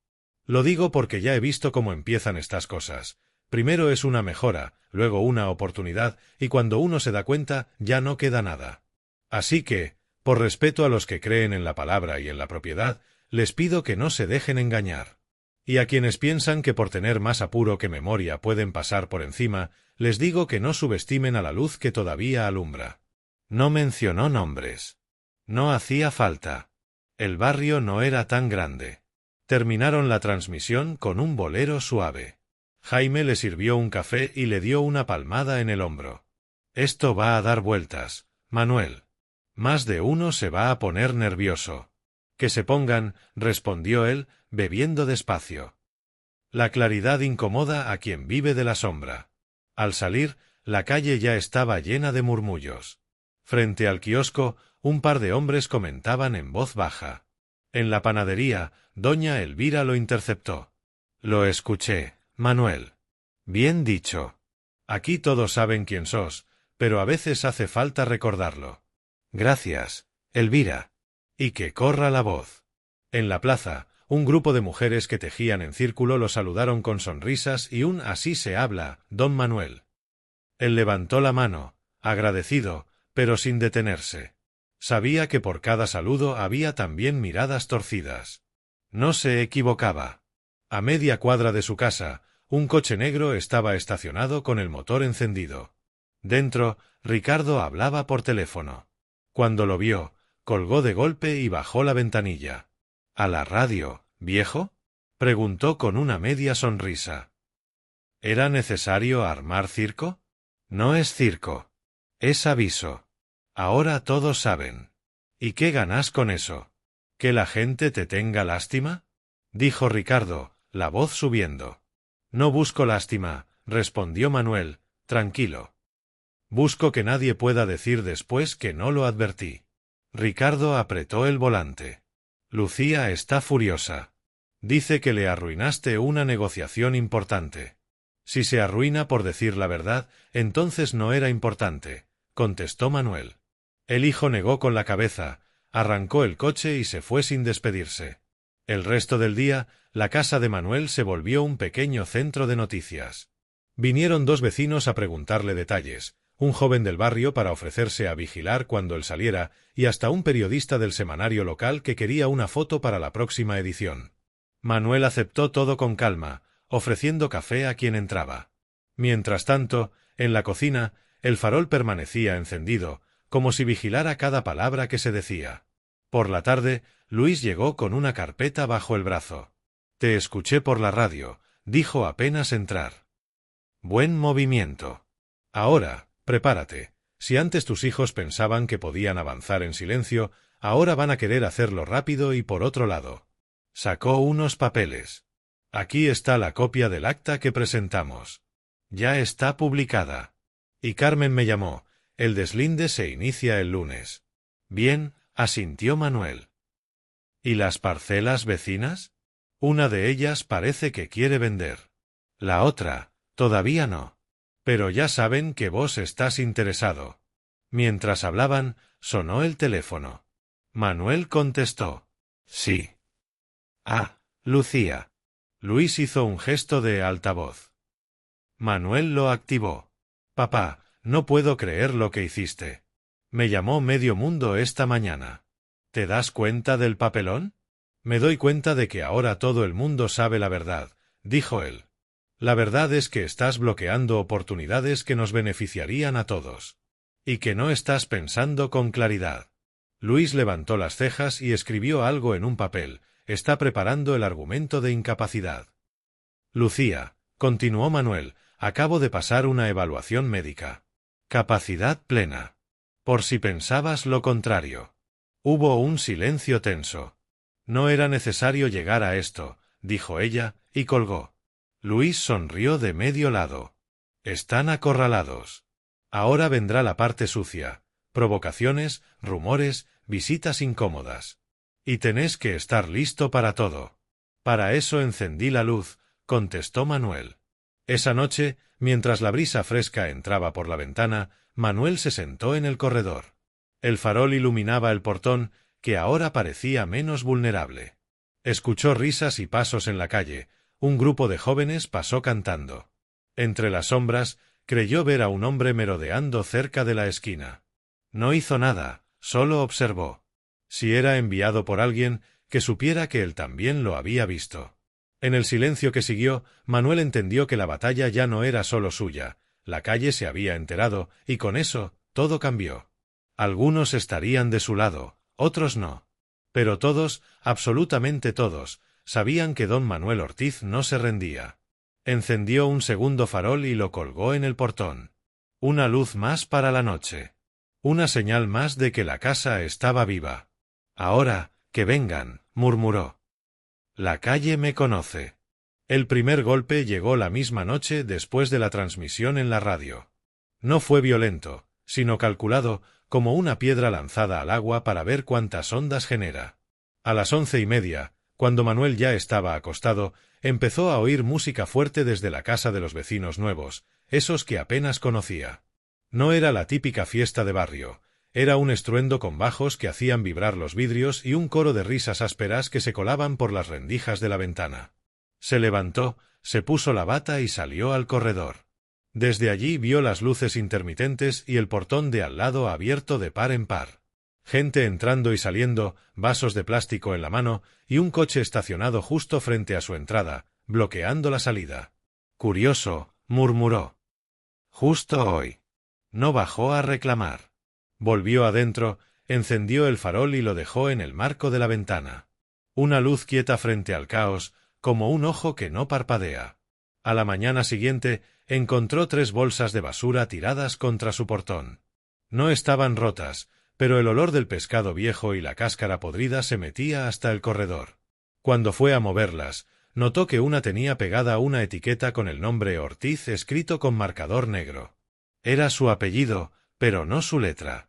Lo digo porque ya he visto cómo empiezan estas cosas. Primero es una mejora, luego una oportunidad, y cuando uno se da cuenta, ya no queda nada. Así que, por respeto a los que creen en la palabra y en la propiedad, les pido que no se dejen engañar. Y a quienes piensan que por tener más apuro que memoria pueden pasar por encima, les digo que no subestimen a la luz que todavía alumbra. No mencionó nombres. No hacía falta. El barrio no era tan grande. Terminaron la transmisión con un bolero suave. Jaime le sirvió un café y le dio una palmada en el hombro. Esto va a dar vueltas, Manuel. Más de uno se va a poner nervioso. Que se pongan, respondió él, bebiendo despacio. La claridad incomoda a quien vive de la sombra. Al salir, la calle ya estaba llena de murmullos. Frente al kiosco, un par de hombres comentaban en voz baja. En la panadería, doña Elvira lo interceptó. Lo escuché, Manuel. Bien dicho. Aquí todos saben quién sos, pero a veces hace falta recordarlo. Gracias, Elvira. Y que corra la voz. En la plaza, un grupo de mujeres que tejían en círculo lo saludaron con sonrisas y un así se habla, don Manuel. Él levantó la mano, agradecido, pero sin detenerse. Sabía que por cada saludo había también miradas torcidas. No se equivocaba. A media cuadra de su casa, un coche negro estaba estacionado con el motor encendido. Dentro, Ricardo hablaba por teléfono. Cuando lo vio, colgó de golpe y bajó la ventanilla. —¿A la radio, viejo? —preguntó con una media sonrisa. —¿Era necesario armar circo? No es circo. Es aviso. Ahora todos saben. ¿Y qué ganas con eso? ¿Que la gente te tenga lástima? —dijo Ricardo, la voz subiendo. —No busco lástima —respondió Manuel, tranquilo. Busco que nadie pueda decir después que no lo advertí. Ricardo apretó el volante. Lucía está furiosa. Dice que le arruinaste una negociación importante. Si se arruina por decir la verdad, entonces no era importante, contestó Manuel. El hijo negó con la cabeza, arrancó el coche y se fue sin despedirse. El resto del día, la casa de Manuel se volvió un pequeño centro de noticias. Vinieron dos vecinos a preguntarle detalles, un joven del barrio para ofrecerse a vigilar cuando él saliera, y hasta un periodista del semanario local que quería una foto para la próxima edición. Manuel aceptó todo con calma, ofreciendo café a quien entraba. Mientras tanto, en la cocina, el farol permanecía encendido, como si vigilara cada palabra que se decía. Por la tarde, Luis llegó con una carpeta bajo el brazo. «Te escuché por la radio», dijo apenas entrar. «Buen movimiento. Ahora, prepárate. Si antes tus hijos pensaban que podían avanzar en silencio, ahora van a querer hacerlo rápido y por otro lado». Sacó unos papeles. «Aquí está la copia del acta que presentamos. Ya está publicada. Y Carmen me llamó. El deslinde se inicia el lunes». «Bien», asintió Manuel. «¿Y las parcelas vecinas? Una de ellas parece que quiere vender. La otra, todavía no. Pero ya saben que vos estás interesado». Mientras hablaban, sonó el teléfono. Manuel contestó. «Sí». «Ah, Lucía». Luis hizo un gesto de altavoz. Manuel lo activó. «Papá, no puedo creer lo que hiciste. Me llamó medio mundo esta mañana. ¿Te das cuenta del papelón? Me doy cuenta de que ahora todo el mundo sabe la verdad», dijo él. «La verdad es que estás bloqueando oportunidades que nos beneficiarían a todos. Y que no estás pensando con claridad». Luis levantó las cejas y escribió algo en un papel. «Está preparando el argumento de incapacidad». «Lucía», continuó Manuel, «acabo de pasar una evaluación médica. Capacidad plena. Por si pensabas lo contrario». Hubo un silencio tenso. «No era necesario llegar a esto», dijo ella, y colgó. Luis sonrió de medio lado. «Están acorralados. Ahora vendrá la parte sucia. Provocaciones, rumores, visitas incómodas. Y tenés que estar listo para todo». «Para eso encendí la luz», contestó Manuel. Esa noche, mientras la brisa fresca entraba por la ventana, Manuel se sentó en el corredor. El farol iluminaba el portón, que ahora parecía menos vulnerable. Escuchó risas y pasos en la calle. Un grupo de jóvenes pasó cantando. Entre las sombras, creyó ver a un hombre merodeando cerca de la esquina. No hizo nada, solo observó. Si era enviado por alguien, que supiera que él también lo había visto. En el silencio que siguió, Manuel entendió que la batalla ya no era solo suya. La calle se había enterado, y con eso, todo cambió. Algunos estarían de su lado, otros no. Pero todos, absolutamente todos, sabían que don Manuel Ortiz no se rendía. Encendió un segundo farol y lo colgó en el portón. Una luz más para la noche. Una señal más de que la casa estaba viva. «Ahora, que vengan», murmuró. «La calle me conoce». El primer golpe llegó la misma noche después de la transmisión en la radio. No fue violento, sino calculado, como una piedra lanzada al agua para ver cuántas ondas genera. A las 11:30, cuando Manuel ya estaba acostado, empezó a oír música fuerte desde la casa de los vecinos nuevos, esos que apenas conocía. No era la típica fiesta de barrio, era un estruendo con bajos que hacían vibrar los vidrios y un coro de risas ásperas que se colaban por las rendijas de la ventana. Se levantó, se puso la bata y salió al corredor. Desde allí vio las luces intermitentes y el portón de al lado abierto de par en par. Gente entrando y saliendo, vasos de plástico en la mano y un coche estacionado justo frente a su entrada, bloqueando la salida. Curioso, murmuró. Justo hoy. No bajó a reclamar. Volvió adentro, encendió el farol y lo dejó en el marco de la ventana. Una luz quieta frente al caos, como un ojo que no parpadea. A la mañana siguiente, encontró 3 bolsas de basura tiradas contra su portón. No estaban rotas, pero el olor del pescado viejo y la cáscara podrida se metía hasta el corredor. Cuando fue a moverlas, notó que una tenía pegada una etiqueta con el nombre Ortiz escrito con marcador negro. Era su apellido, pero no su letra.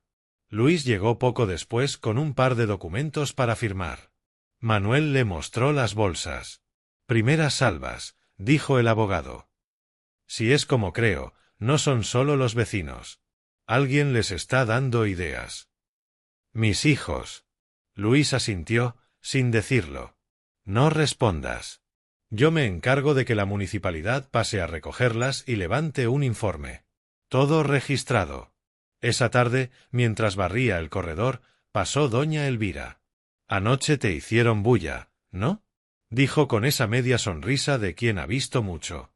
Luis llegó poco después con un par de documentos para firmar. Manuel le mostró las bolsas. Primeras salvas, dijo el abogado. Si es como creo, no son solo los vecinos. Alguien les está dando ideas. Mis hijos. Luis asintió, sin decirlo. No respondas. Yo me encargo de que la municipalidad pase a recogerlas y levante un informe. Todo registrado. Esa tarde, mientras barría el corredor, pasó doña Elvira. Anoche te hicieron bulla, ¿no? Dijo con esa media sonrisa de quien ha visto mucho.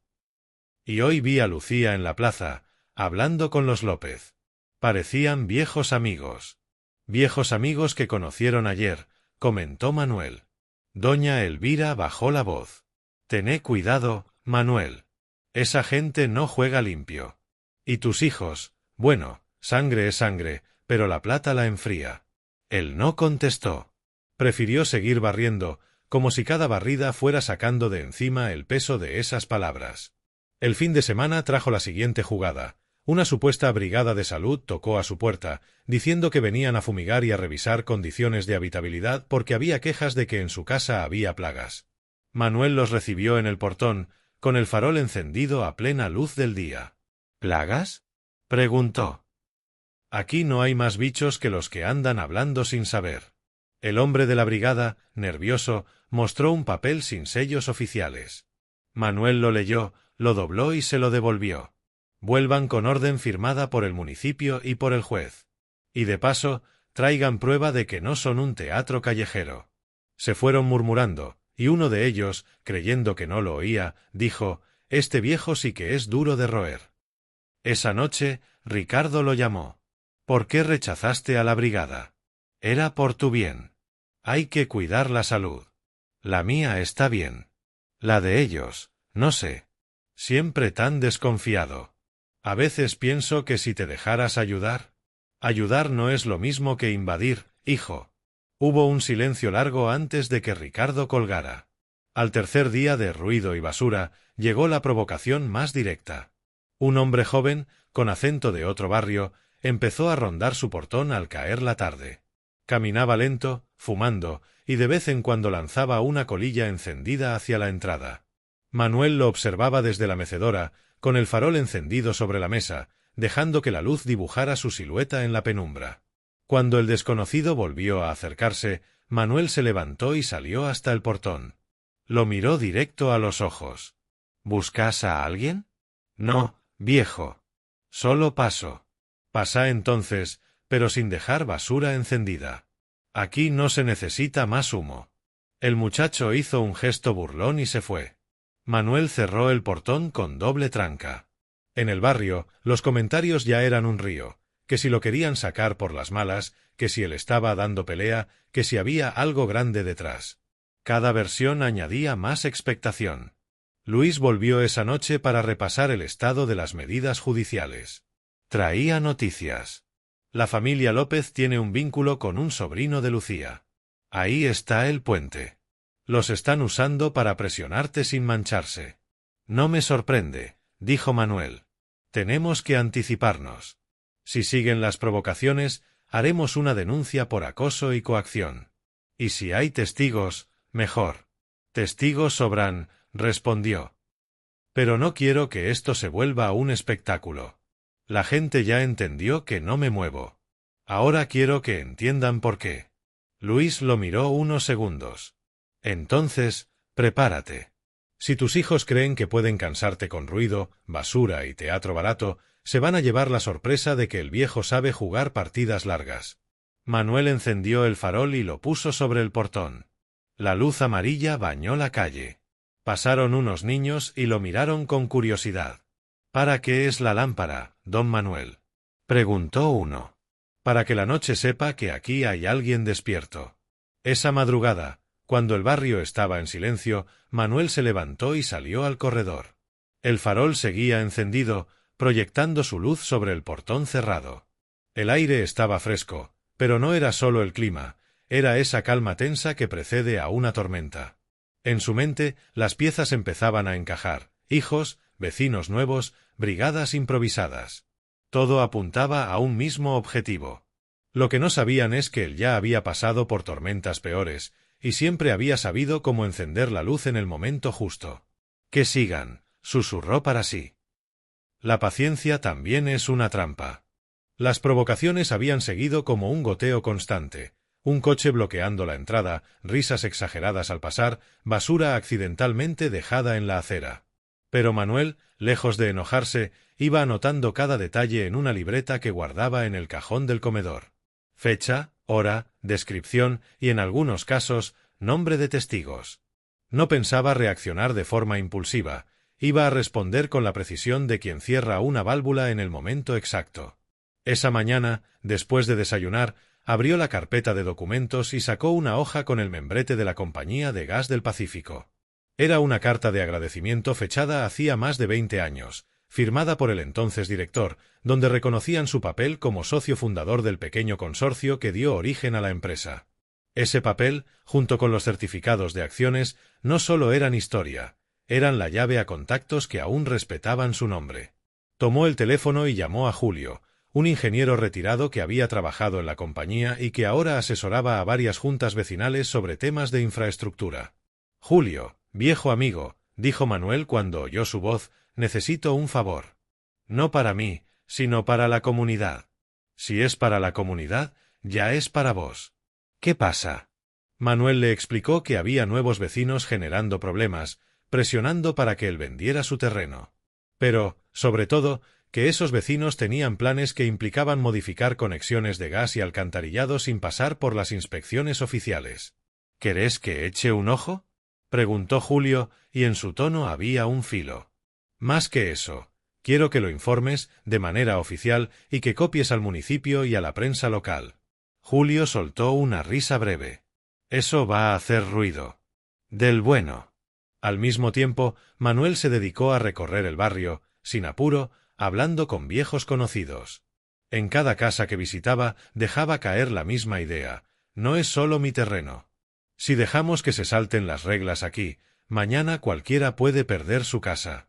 Y hoy vi a Lucía en la plaza, hablando con los López. Parecían viejos amigos. Viejos amigos que conocieron ayer, comentó Manuel. Doña Elvira bajó la voz. Tené cuidado, Manuel. Esa gente no juega limpio. Y tus hijos, bueno, sangre es sangre, pero la plata la enfría. Él no contestó. Prefirió seguir barriendo, como si cada barrida fuera sacando de encima el peso de esas palabras. El fin de semana trajo la siguiente jugada. Una supuesta brigada de salud tocó a su puerta, diciendo que venían a fumigar y a revisar condiciones de habitabilidad porque había quejas de que en su casa había plagas. Manuel los recibió en el portón, con el farol encendido a plena luz del día. ¿Plagas?, preguntó. Aquí no hay más bichos que los que andan hablando sin saber. El hombre de la brigada, nervioso, mostró un papel sin sellos oficiales. Manuel lo leyó, lo dobló y se lo devolvió. Vuelvan con orden firmada por el municipio y por el juez. Y de paso, traigan prueba de que no son un teatro callejero. Se fueron murmurando, y uno de ellos, creyendo que no lo oía, dijo: «Este viejo sí que es duro de roer». Esa noche, Ricardo lo llamó. «¿Por qué rechazaste a la brigada?» «Era por tu bien. Hay que cuidar la salud. La mía está bien. La de ellos, no sé. Siempre tan desconfiado. A veces pienso que si te dejaras ayudar». «Ayudar no es lo mismo que invadir, hijo». Hubo un silencio largo antes de que Ricardo colgara. Al tercer día de ruido y basura, llegó la provocación más directa. Un hombre joven, con acento de otro barrio, empezó a rondar su portón al caer la tarde. Caminaba lento, fumando, y de vez en cuando lanzaba una colilla encendida hacia la entrada. Manuel lo observaba desde la mecedora, con el farol encendido sobre la mesa, dejando que la luz dibujara su silueta en la penumbra. Cuando el desconocido volvió a acercarse, Manuel se levantó y salió hasta el portón. Lo miró directo a los ojos. «¿Buscas a alguien?» «No, viejo. Solo paso». «Pasá entonces, pero sin dejar basura encendida. Aquí no se necesita más humo». El muchacho hizo un gesto burlón y se fue. Manuel cerró el portón con doble tranca. En el barrio, los comentarios ya eran un río, que si lo querían sacar por las malas, que si él estaba dando pelea, que si había algo grande detrás. Cada versión añadía más expectación. Luis volvió esa noche para repasar el estado de las medidas judiciales. Traía noticias. La familia López tiene un vínculo con un sobrino de Lucía. Ahí está el puente. Los están usando para presionarte sin mancharse. No me sorprende, dijo Manuel. Tenemos que anticiparnos. Si siguen las provocaciones, haremos una denuncia por acoso y coacción. Y si hay testigos, mejor. Testigos sobran, respondió. Pero no quiero que esto se vuelva un espectáculo. La gente ya entendió que no me muevo. Ahora quiero que entiendan por qué. Luis lo miró unos segundos. Entonces, prepárate. Si tus hijos creen que pueden cansarte con ruido, basura y teatro barato, se van a llevar la sorpresa de que el viejo sabe jugar partidas largas. Manuel encendió el farol y lo puso sobre el portón. La luz amarilla bañó la calle. Pasaron unos niños y lo miraron con curiosidad. ¿Para qué es la lámpara, don Manuel?, preguntó uno. Para que la noche sepa que aquí hay alguien despierto. Esa madrugada, cuando el barrio estaba en silencio, Manuel se levantó y salió al corredor. El farol seguía encendido, proyectando su luz sobre el portón cerrado. El aire estaba fresco, pero no era solo el clima, era esa calma tensa que precede a una tormenta. En su mente, las piezas empezaban a encajar: hijos, vecinos nuevos, brigadas improvisadas. Todo apuntaba a un mismo objetivo. Lo que no sabían es que él ya había pasado por tormentas peores, y siempre había sabido cómo encender la luz en el momento justo. Que sigan, susurró para sí. La paciencia también es una trampa. Las provocaciones habían seguido como un goteo constante: un coche bloqueando la entrada, risas exageradas al pasar, basura accidentalmente dejada en la acera. Pero Manuel, lejos de enojarse, iba anotando cada detalle en una libreta que guardaba en el cajón del comedor. Fecha, hora, descripción y, en algunos casos, nombre de testigos. No pensaba reaccionar de forma impulsiva, iba a responder con la precisión de quien cierra una válvula en el momento exacto. Esa mañana, después de desayunar, abrió la carpeta de documentos y sacó una hoja con el membrete de la Compañía de Gas del Pacífico. Era una carta de agradecimiento fechada hacía más de 20 años, firmada por el entonces director, donde reconocían su papel como socio fundador del pequeño consorcio que dio origen a la empresa. Ese papel, junto con los certificados de acciones, no solo eran historia, eran la llave a contactos que aún respetaban su nombre. Tomó el teléfono y llamó a Julio, un ingeniero retirado que había trabajado en la compañía y que ahora asesoraba a varias juntas vecinales sobre temas de infraestructura. Julio, viejo amigo, dijo Manuel cuando oyó su voz, necesito un favor. No para mí, sino para la comunidad. Si es para la comunidad, ya es para vos. ¿Qué pasa? Manuel le explicó que había nuevos vecinos generando problemas, presionando para que él vendiera su terreno. Pero, sobre todo, que esos vecinos tenían planes que implicaban modificar conexiones de gas y alcantarillado sin pasar por las inspecciones oficiales. ¿Querés que eche un ojo?, preguntó Julio, y en su tono había un filo. Más que eso, quiero que lo informes de manera oficial y que copies al municipio y a la prensa local. Julio soltó una risa breve. Eso va a hacer ruido. Del bueno. Al mismo tiempo, Manuel se dedicó a recorrer el barrio, sin apuro, hablando con viejos conocidos. En cada casa que visitaba dejaba caer la misma idea: no es solo mi terreno. Si dejamos que se salten las reglas aquí, mañana cualquiera puede perder su casa.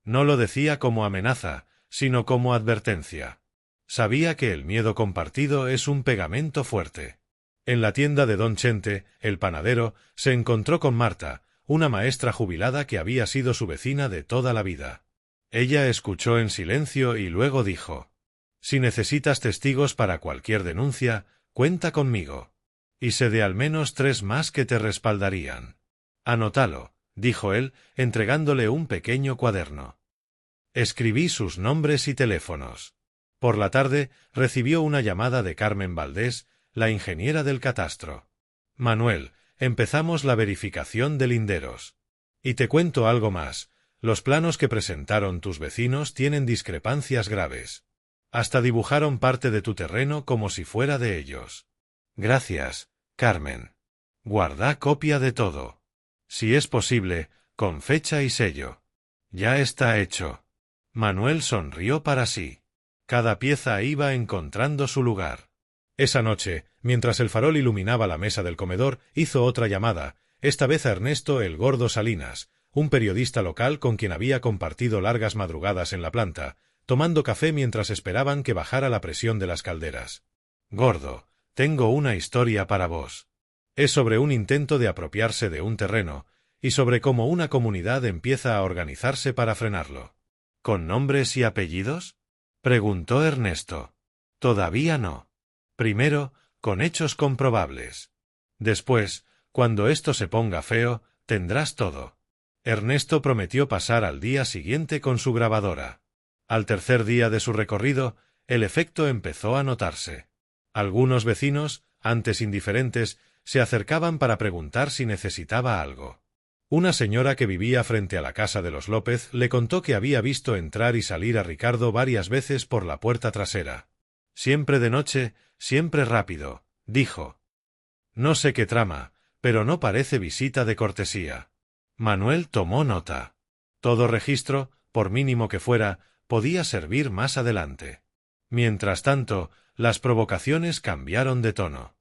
No lo decía como amenaza, sino como advertencia. Sabía que el miedo compartido es un pegamento fuerte. En la tienda de don Chente, el panadero, se encontró con Marta, una maestra jubilada que había sido su vecina de toda la vida. Ella escuchó en silencio y luego dijo: si necesitas testigos para cualquier denuncia, cuenta conmigo. Y sé de al menos 3 más que te respaldarían. Anótalo, dijo él, entregándole un pequeño cuaderno. Escribí sus nombres y teléfonos. Por la tarde, recibió una llamada de Carmen Valdés, la ingeniera del catastro. Manuel, empezamos la verificación de linderos. Y te cuento algo más: los planos que presentaron tus vecinos tienen discrepancias graves. Hasta dibujaron parte de tu terreno como si fuera de ellos. Gracias, Carmen. Guarda copia de todo. Si es posible, con fecha y sello. Ya está hecho. Manuel sonrió para sí. Cada pieza iba encontrando su lugar. Esa noche, mientras el farol iluminaba la mesa del comedor, hizo otra llamada, esta vez a Ernesto el Gordo Salinas, un periodista local con quien había compartido largas madrugadas en la planta, tomando café mientras esperaban que bajara la presión de las calderas. Gordo, tengo una historia para vos. Es sobre un intento de apropiarse de un terreno, y sobre cómo una comunidad empieza a organizarse para frenarlo. ¿Con nombres y apellidos? Preguntó Ernesto. Todavía no. Primero, con hechos comprobables. Después, cuando esto se ponga feo, tendrás todo. Ernesto prometió pasar al día siguiente con su grabadora. Al tercer día de su recorrido, el efecto empezó a notarse. Algunos vecinos, antes indiferentes, se acercaban para preguntar si necesitaba algo. Una señora que vivía frente a la casa de los López le contó que había visto entrar y salir a Ricardo varias veces por la puerta trasera. Siempre de noche, siempre rápido, dijo. No sé qué trama, pero no parece visita de cortesía. Manuel tomó nota. Todo registro, por mínimo que fuera, podía servir más adelante. Mientras tanto, las provocaciones cambiaron de tono.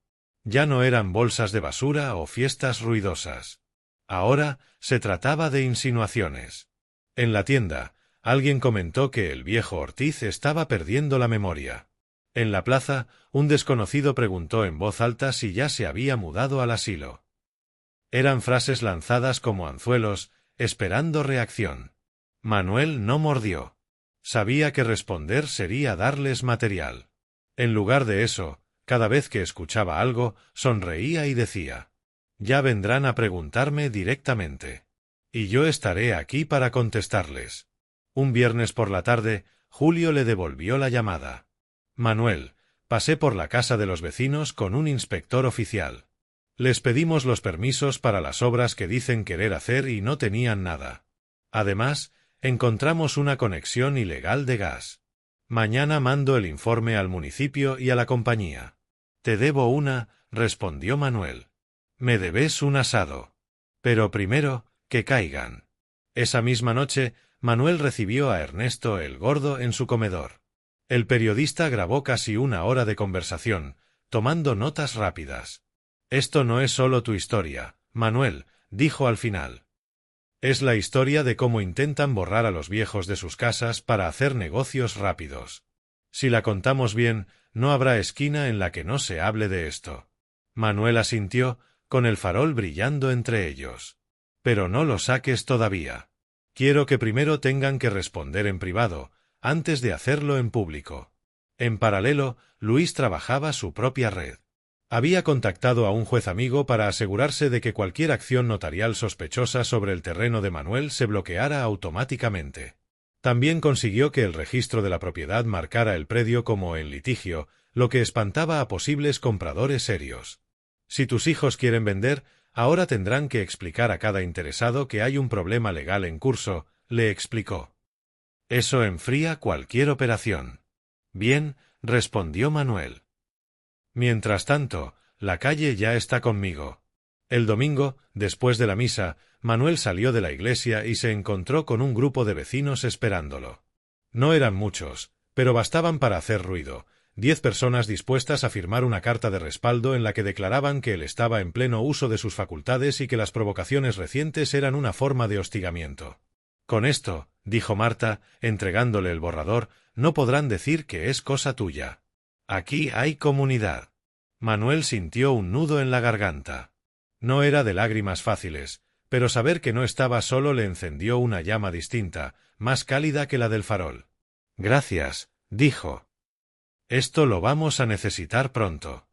Ya no eran bolsas de basura o fiestas ruidosas. Ahora se trataba de insinuaciones. En la tienda, alguien comentó que el viejo Ortiz estaba perdiendo la memoria. En la plaza, un desconocido preguntó en voz alta si ya se había mudado al asilo. Eran frases lanzadas como anzuelos, esperando reacción. Manuel no mordió. Sabía que responder sería darles material. En lugar de eso, cada vez que escuchaba algo, sonreía y decía: ya vendrán a preguntarme directamente. Y yo estaré aquí para contestarles. Un viernes por la tarde, Julio le devolvió la llamada. Manuel, pasé por la casa de los vecinos con un inspector oficial. Les pedimos los permisos para las obras que dicen querer hacer y no tenían nada. Además, encontramos una conexión ilegal de gas. Mañana mando el informe al municipio y a la compañía. Te debo una, respondió Manuel. Me debes un asado. Pero primero, que caigan. Esa misma noche, Manuel recibió a Ernesto el Gordo en su comedor. El periodista grabó casi una hora de conversación, tomando notas rápidas. Esto no es solo tu historia, Manuel, dijo al final. Es la historia de cómo intentan borrar a los viejos de sus casas para hacer negocios rápidos. Si la contamos bien, no habrá esquina en la que no se hable de esto. Manuel asintió, con el farol brillando entre ellos. Pero no lo saques todavía. Quiero que primero tengan que responder en privado, antes de hacerlo en público. En paralelo, Luis trabajaba su propia red. Había contactado a un juez amigo para asegurarse de que cualquier acción notarial sospechosa sobre el terreno de Manuel se bloqueara automáticamente. También consiguió que el registro de la propiedad marcara el predio como en litigio, lo que espantaba a posibles compradores serios. Si tus hijos quieren vender, ahora tendrán que explicar a cada interesado que hay un problema legal en curso, le explicó. Eso enfría cualquier operación. Bien, respondió Manuel. Mientras tanto, la calle ya está conmigo. El domingo, después de la misa, Manuel salió de la iglesia y se encontró con un grupo de vecinos esperándolo. No eran muchos, pero bastaban para hacer ruido. 10 personas dispuestas a firmar una carta de respaldo en la que declaraban que él estaba en pleno uso de sus facultades y que las provocaciones recientes eran una forma de hostigamiento. Con esto, dijo Marta, entregándole el borrador, no podrán decir que es cosa tuya. Aquí hay comunidad. Manuel sintió un nudo en la garganta. No era de lágrimas fáciles, pero saber que no estaba solo le encendió una llama distinta, más cálida que la del farol. Gracias, dijo. Esto lo vamos a necesitar pronto.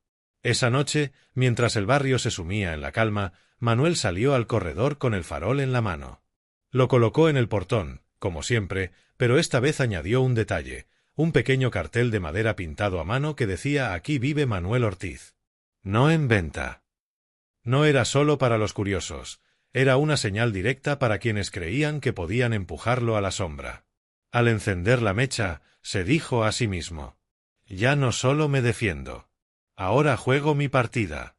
Esa noche, mientras el barrio se sumía en la calma, Manuel salió al corredor con el farol en la mano. Lo colocó en el portón, como siempre, pero esta vez añadió un detalle, un pequeño cartel de madera pintado a mano que decía «Aquí vive Manuel Ortiz». No en venta. No era solo para los curiosos, era una señal directa para quienes creían que podían empujarlo a la sombra. Al encender la mecha, se dijo a sí mismo: «Ya no solo me defiendo. Ahora juego mi partida».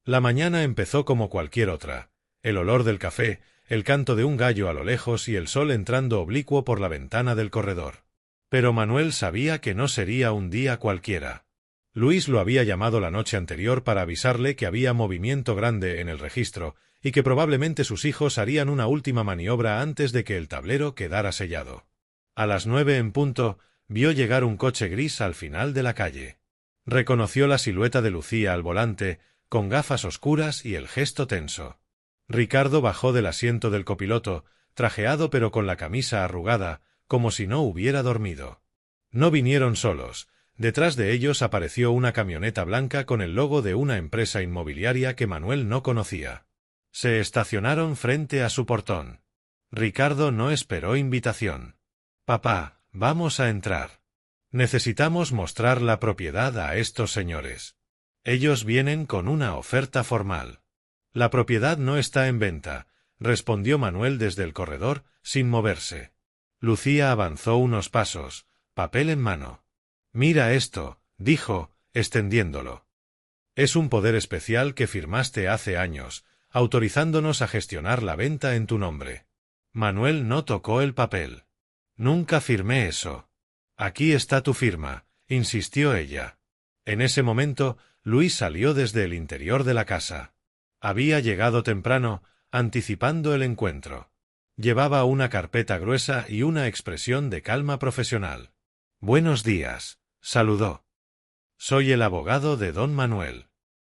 La mañana empezó como cualquier otra. El olor del café, el canto de un gallo a lo lejos y el sol entrando oblicuo por la ventana del corredor. Pero Manuel sabía que no sería un día cualquiera. Luis lo había llamado la noche anterior para avisarle que había movimiento grande en el registro y que probablemente sus hijos harían una última maniobra antes de que el tablero quedara sellado. A las 9 en punto, vio llegar un coche gris al final de la calle. Reconoció la silueta de Lucía al volante, con gafas oscuras y el gesto tenso. Ricardo bajó del asiento del copiloto, trajeado pero con la camisa arrugada, como si no hubiera dormido. No vinieron solos. Detrás de ellos apareció una camioneta blanca con el logo de una empresa inmobiliaria que Manuel no conocía. Se estacionaron frente a su portón. Ricardo no esperó invitación. «Papá, vamos a entrar. Necesitamos mostrar la propiedad a estos señores. Ellos vienen con una oferta formal». «La propiedad no está en venta», respondió Manuel desde el corredor, sin moverse. Lucía avanzó unos pasos, papel en mano. «Mira esto», dijo, extendiéndolo. «Es un poder especial que firmaste hace años, autorizándonos a gestionar la venta en tu nombre». Manuel no tocó el papel. «Nunca firmé eso». «Aquí está tu firma», insistió ella. En ese momento, Luis salió desde el interior de la casa. Había llegado temprano, anticipando el encuentro. Llevaba una carpeta gruesa y una expresión de calma profesional. «Buenos días», saludó. «Soy el abogado de don Manuel.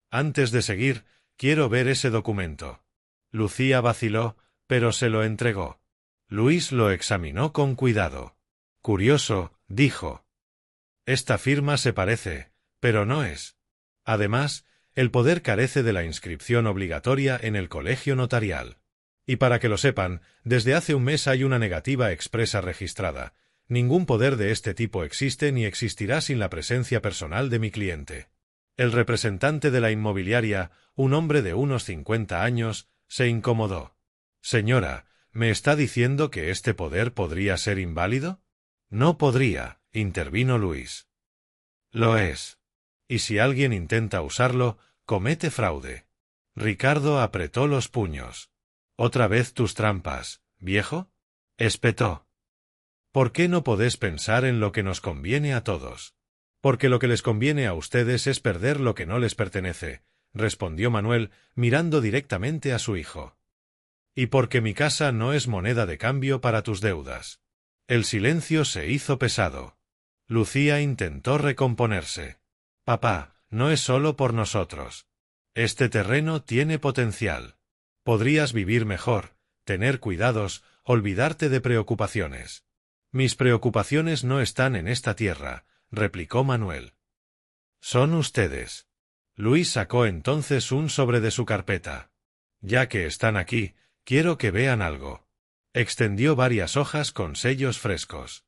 Antes de seguir, quiero ver ese documento». Lucía vaciló, pero se lo entregó. Luis lo examinó con cuidado. «Curioso», dijo. «Esta firma se parece, pero no es. Además, el poder carece de la inscripción obligatoria en el colegio notarial. Y para que lo sepan, desde hace un mes hay una negativa expresa registrada. Ningún poder de este tipo existe ni existirá sin la presencia personal de mi cliente». El representante de la inmobiliaria, un hombre de unos 50 años, se incomodó. «Señora, ¿me está diciendo que este poder podría ser inválido?» «No podría», intervino Luis. «Lo es. Y si alguien intenta usarlo, comete fraude». Ricardo apretó los puños. «¿Otra vez tus trampas, viejo?», espetó. «¿Por qué no podés pensar en lo que nos conviene a todos?». «Porque lo que les conviene a ustedes es perder lo que no les pertenece», respondió Manuel, mirando directamente a su hijo. «Y porque mi casa no es moneda de cambio para tus deudas». El silencio se hizo pesado. Lucía intentó recomponerse. «Papá, no es solo por nosotros. Este terreno tiene potencial. Podrías vivir mejor, tener cuidados, olvidarte de preocupaciones». «Mis preocupaciones no están en esta tierra», replicó Manuel. «Son ustedes». Luis sacó entonces un sobre de su carpeta. «Ya que están aquí, quiero que vean algo». Extendió varias hojas con sellos frescos.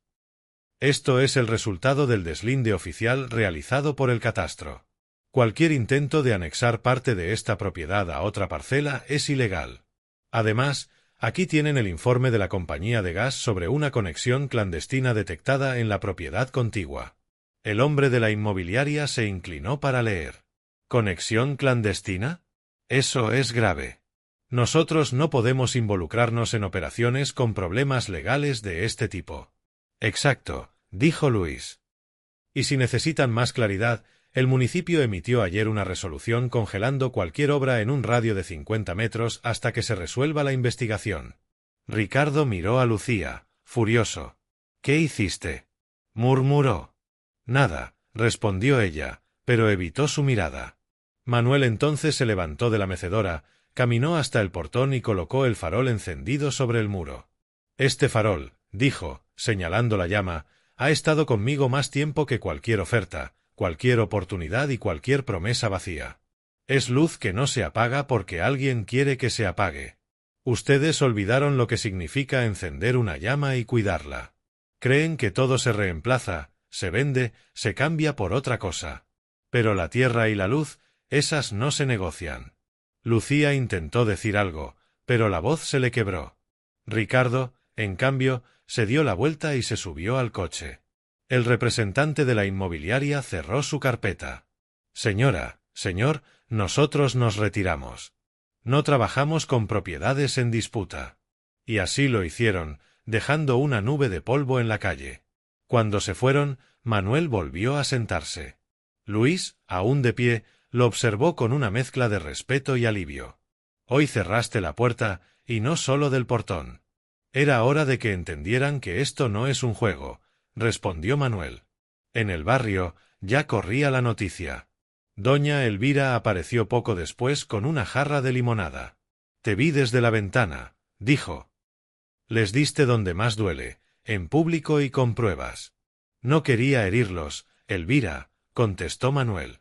«Esto es el resultado del deslinde oficial realizado por el catastro. Cualquier intento de anexar parte de esta propiedad a otra parcela es ilegal. Además, aquí tienen el informe de la compañía de gas sobre una conexión clandestina detectada en la propiedad contigua». El hombre de la inmobiliaria se inclinó para leer. «¿Conexión clandestina? Eso es grave. Nosotros no podemos involucrarnos en operaciones con problemas legales de este tipo». «Exacto», dijo Luis. «Y si necesitan más claridad, el municipio emitió ayer una resolución congelando cualquier obra en un radio de 50 metros hasta que se resuelva la investigación». Ricardo miró a Lucía, furioso. «¿Qué hiciste?», murmuró. «Nada», respondió ella, pero evitó su mirada. Manuel entonces se levantó de la mecedora, caminó hasta el portón y colocó el farol encendido sobre el muro. «Este farol», dijo, señalando la llama, «ha estado conmigo más tiempo que cualquier oferta, cualquier oportunidad y cualquier promesa vacía. Es luz que no se apaga porque alguien quiere que se apague. Ustedes olvidaron lo que significa encender una llama y cuidarla. Creen que todo se reemplaza, se vende, se cambia por otra cosa. Pero la tierra y la luz, esas no se negocian». Lucía intentó decir algo, pero la voz se le quebró. Ricardo, en cambio, se dio la vuelta y se subió al coche. El representante de la inmobiliaria cerró su carpeta. «Señora, señor, nosotros nos retiramos. No trabajamos con propiedades en disputa». Y así lo hicieron, dejando una nube de polvo en la calle. Cuando se fueron, Manuel volvió a sentarse. Luis, aún de pie, lo observó con una mezcla de respeto y alivio. «Hoy cerraste la puerta, y no solo del portón. Era hora de que entendieran que esto no es un juego», respondió Manuel. En el barrio ya corría la noticia. Doña Elvira apareció poco después con una jarra de limonada. Te vi desde la ventana, dijo. Les diste donde más duele, en público y con pruebas. No quería herirlos, Elvira, contestó Manuel.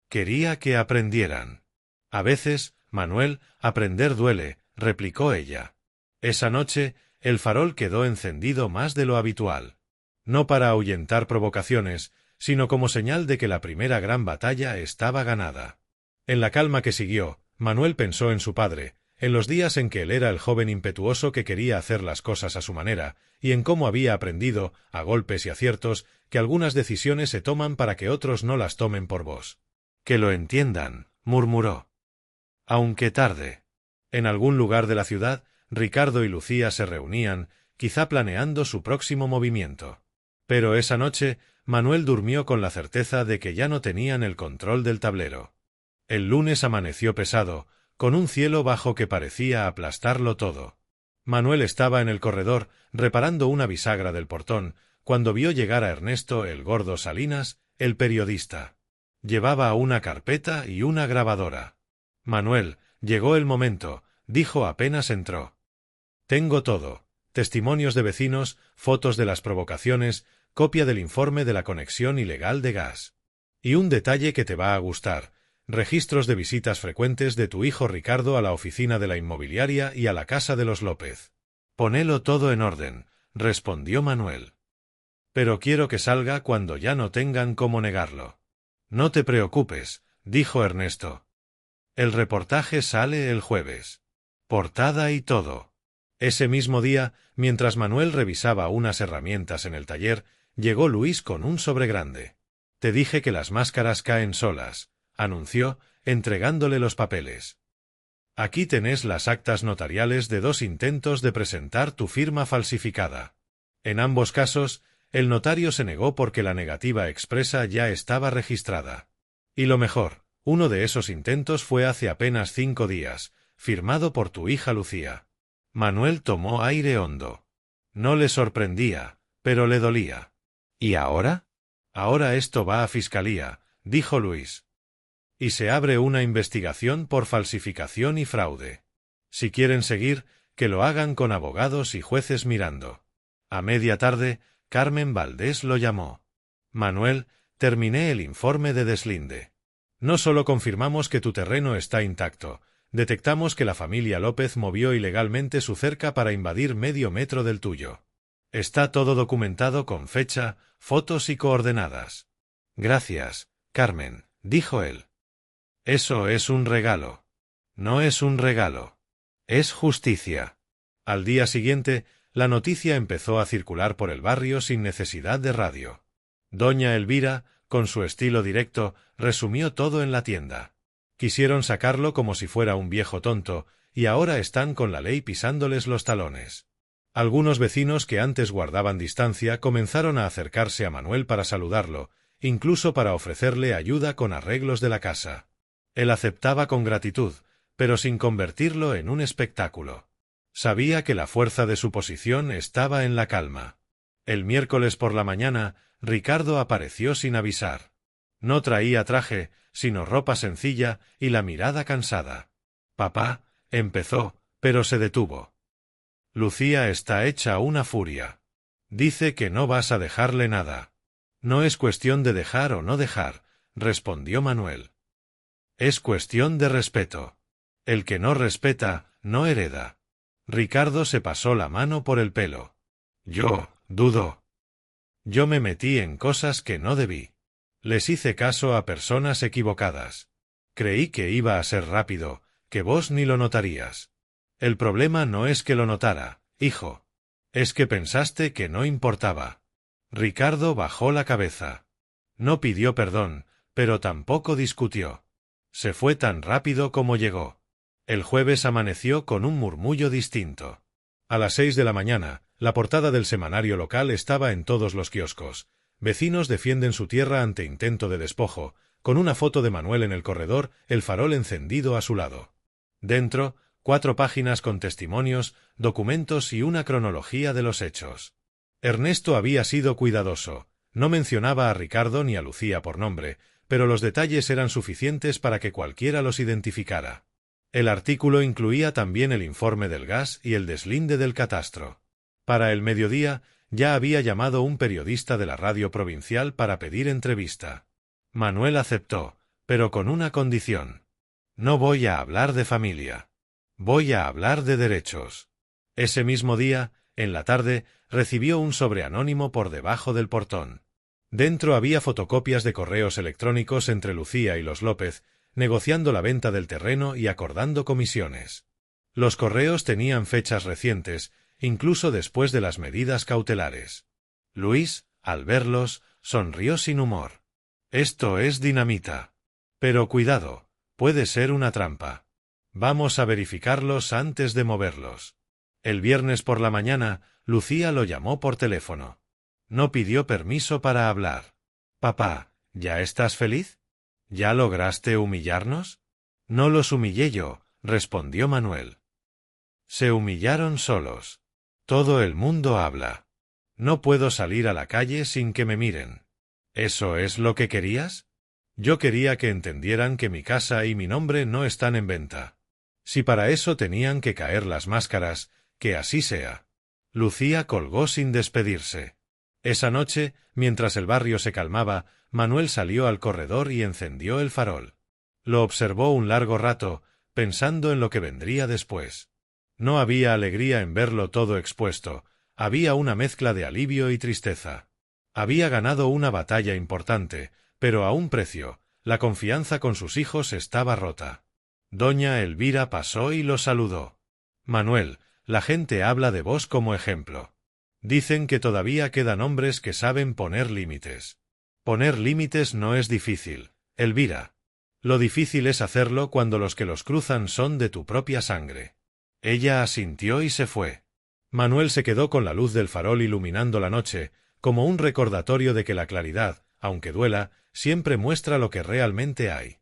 Quería que aprendieran. A veces, Manuel, aprender duele, replicó ella. Esa noche, el farol quedó encendido más de lo habitual. No para ahuyentar provocaciones, sino como señal de que la primera gran batalla estaba ganada. En la calma que siguió, Manuel pensó en su padre, en los días en que él era el joven impetuoso que quería hacer las cosas a su manera, y en cómo había aprendido, a golpes y aciertos, que algunas decisiones se toman para que otros no las tomen por vos. Que lo entiendan, murmuró. Aunque tarde. En algún lugar de la ciudad, Ricardo y Lucía se reunían, quizá planeando su próximo movimiento. Pero esa noche, Manuel durmió con la certeza de que ya no tenían el control del tablero. El lunes amaneció pesado, con un cielo bajo que parecía aplastarlo todo. Manuel estaba en el corredor, reparando una bisagra del portón, cuando vio llegar a Ernesto el gordo Salinas, el periodista. Llevaba una carpeta y una grabadora. Manuel, llegó el momento, dijo apenas entró. Tengo todo. Testimonios de vecinos, fotos de las provocaciones, copia del informe de la conexión ilegal de gas. Y un detalle que te va a gustar. Registros de visitas frecuentes de tu hijo Ricardo a la oficina de la inmobiliaria y a la casa de los López. Ponelo todo en orden, respondió Manuel. Pero quiero que salga cuando ya no tengan cómo negarlo. No te preocupes, dijo Ernesto. El reportaje sale el jueves. Portada y todo. Ese mismo día, mientras Manuel revisaba unas herramientas en el taller, llegó Luis con un sobre grande. Te dije que las máscaras caen solas, anunció, entregándole los papeles. Aquí tenés las actas notariales de 2 intentos de presentar tu firma falsificada. En ambos casos, el notario se negó porque la negativa expresa ya estaba registrada. Y lo mejor, uno de esos intentos fue hace apenas 5 días, firmado por tu hija Lucía. Manuel tomó aire hondo. No le sorprendía, pero le dolía. ¿Y ahora? Ahora esto va a fiscalía, dijo Luis. Y se abre una investigación por falsificación y fraude. Si quieren seguir, que lo hagan con abogados y jueces mirando. A media tarde, Carmen Valdés lo llamó. Manuel, terminé el informe de deslinde. No solo confirmamos que tu terreno está intacto, detectamos que la familia López movió ilegalmente su cerca para invadir medio metro del tuyo. Está todo documentado con fecha, fotos y coordenadas. Gracias, Carmen, dijo él. Eso es un regalo. No es un regalo. Es justicia. Al día siguiente, la noticia empezó a circular por el barrio sin necesidad de radio. Doña Elvira, con su estilo directo, resumió todo en la tienda. Quisieron sacarlo como si fuera un viejo tonto, y ahora están con la ley pisándoles los talones. Algunos vecinos que antes guardaban distancia comenzaron a acercarse a Manuel para saludarlo, incluso para ofrecerle ayuda con arreglos de la casa. Él aceptaba con gratitud, pero sin convertirlo en un espectáculo. Sabía que la fuerza de su posición estaba en la calma. El miércoles por la mañana, Ricardo apareció sin avisar. No traía traje, sino ropa sencilla y la mirada cansada. Papá, empezó, pero se detuvo. Lucía está hecha una furia. Dice que no vas a dejarle nada. No es cuestión de dejar o no dejar, respondió Manuel. Es cuestión de respeto. El que no respeta, no hereda. Ricardo se pasó la mano por el pelo. Yo, dudo. Yo me metí en cosas que no debí. Les hice caso a personas equivocadas. Creí que iba a ser rápido, que vos ni lo notarías. El problema no es que lo notara, hijo. Es que pensaste que no importaba. Ricardo bajó la cabeza. No pidió perdón, pero tampoco discutió. Se fue tan rápido como llegó. El jueves amaneció con un murmullo distinto. A las 6 de la mañana, la portada del semanario local estaba en todos los kioscos. Vecinos defienden su tierra ante intento de despojo, con una foto de Manuel en el corredor, el farol encendido a su lado. Dentro, 4 páginas con testimonios, documentos y una cronología de los hechos. Ernesto había sido cuidadoso. No mencionaba a Ricardo ni a Lucía por nombre, pero los detalles eran suficientes para que cualquiera los identificara. El artículo incluía también el informe del gas y el deslinde del catastro. Para el mediodía, ya había llamado un periodista de la radio provincial para pedir entrevista. Manuel aceptó, pero con una condición. No voy a hablar de familia. Voy a hablar de derechos. Ese mismo día, en la tarde, recibió un sobre anónimo por debajo del portón. Dentro había fotocopias de correos electrónicos entre Lucía y los López, negociando la venta del terreno y acordando comisiones. Los correos tenían fechas recientes, incluso después de las medidas cautelares. Luis, al verlos, sonrió sin humor. Esto es dinamita. Pero cuidado, puede ser una trampa. Vamos a verificarlos antes de moverlos. El viernes por la mañana, Lucía lo llamó por teléfono. No pidió permiso para hablar. Papá, ¿ya estás feliz? ¿Ya lograste humillarnos? No los humillé yo, respondió Manuel. Se humillaron solos. Todo el mundo habla. No puedo salir a la calle sin que me miren. ¿Eso es lo que querías? Yo quería que entendieran que mi casa y mi nombre no están en venta. Si para eso tenían que caer las máscaras, que así sea. Lucía colgó sin despedirse. Esa noche, mientras el barrio se calmaba, Manuel salió al corredor y encendió el farol. Lo observó un largo rato, pensando en lo que vendría después. No había alegría en verlo todo expuesto, había una mezcla de alivio y tristeza. Había ganado una batalla importante, pero a un precio, la confianza con sus hijos estaba rota. Doña Elvira pasó y lo saludó. Manuel, la gente habla de vos como ejemplo. Dicen que todavía quedan hombres que saben poner límites. Poner límites no es difícil, Elvira. Lo difícil es hacerlo cuando los que los cruzan son de tu propia sangre. Ella asintió y se fue. Manuel se quedó con la luz del farol iluminando la noche, como un recordatorio de que la claridad, aunque duela, siempre muestra lo que realmente hay.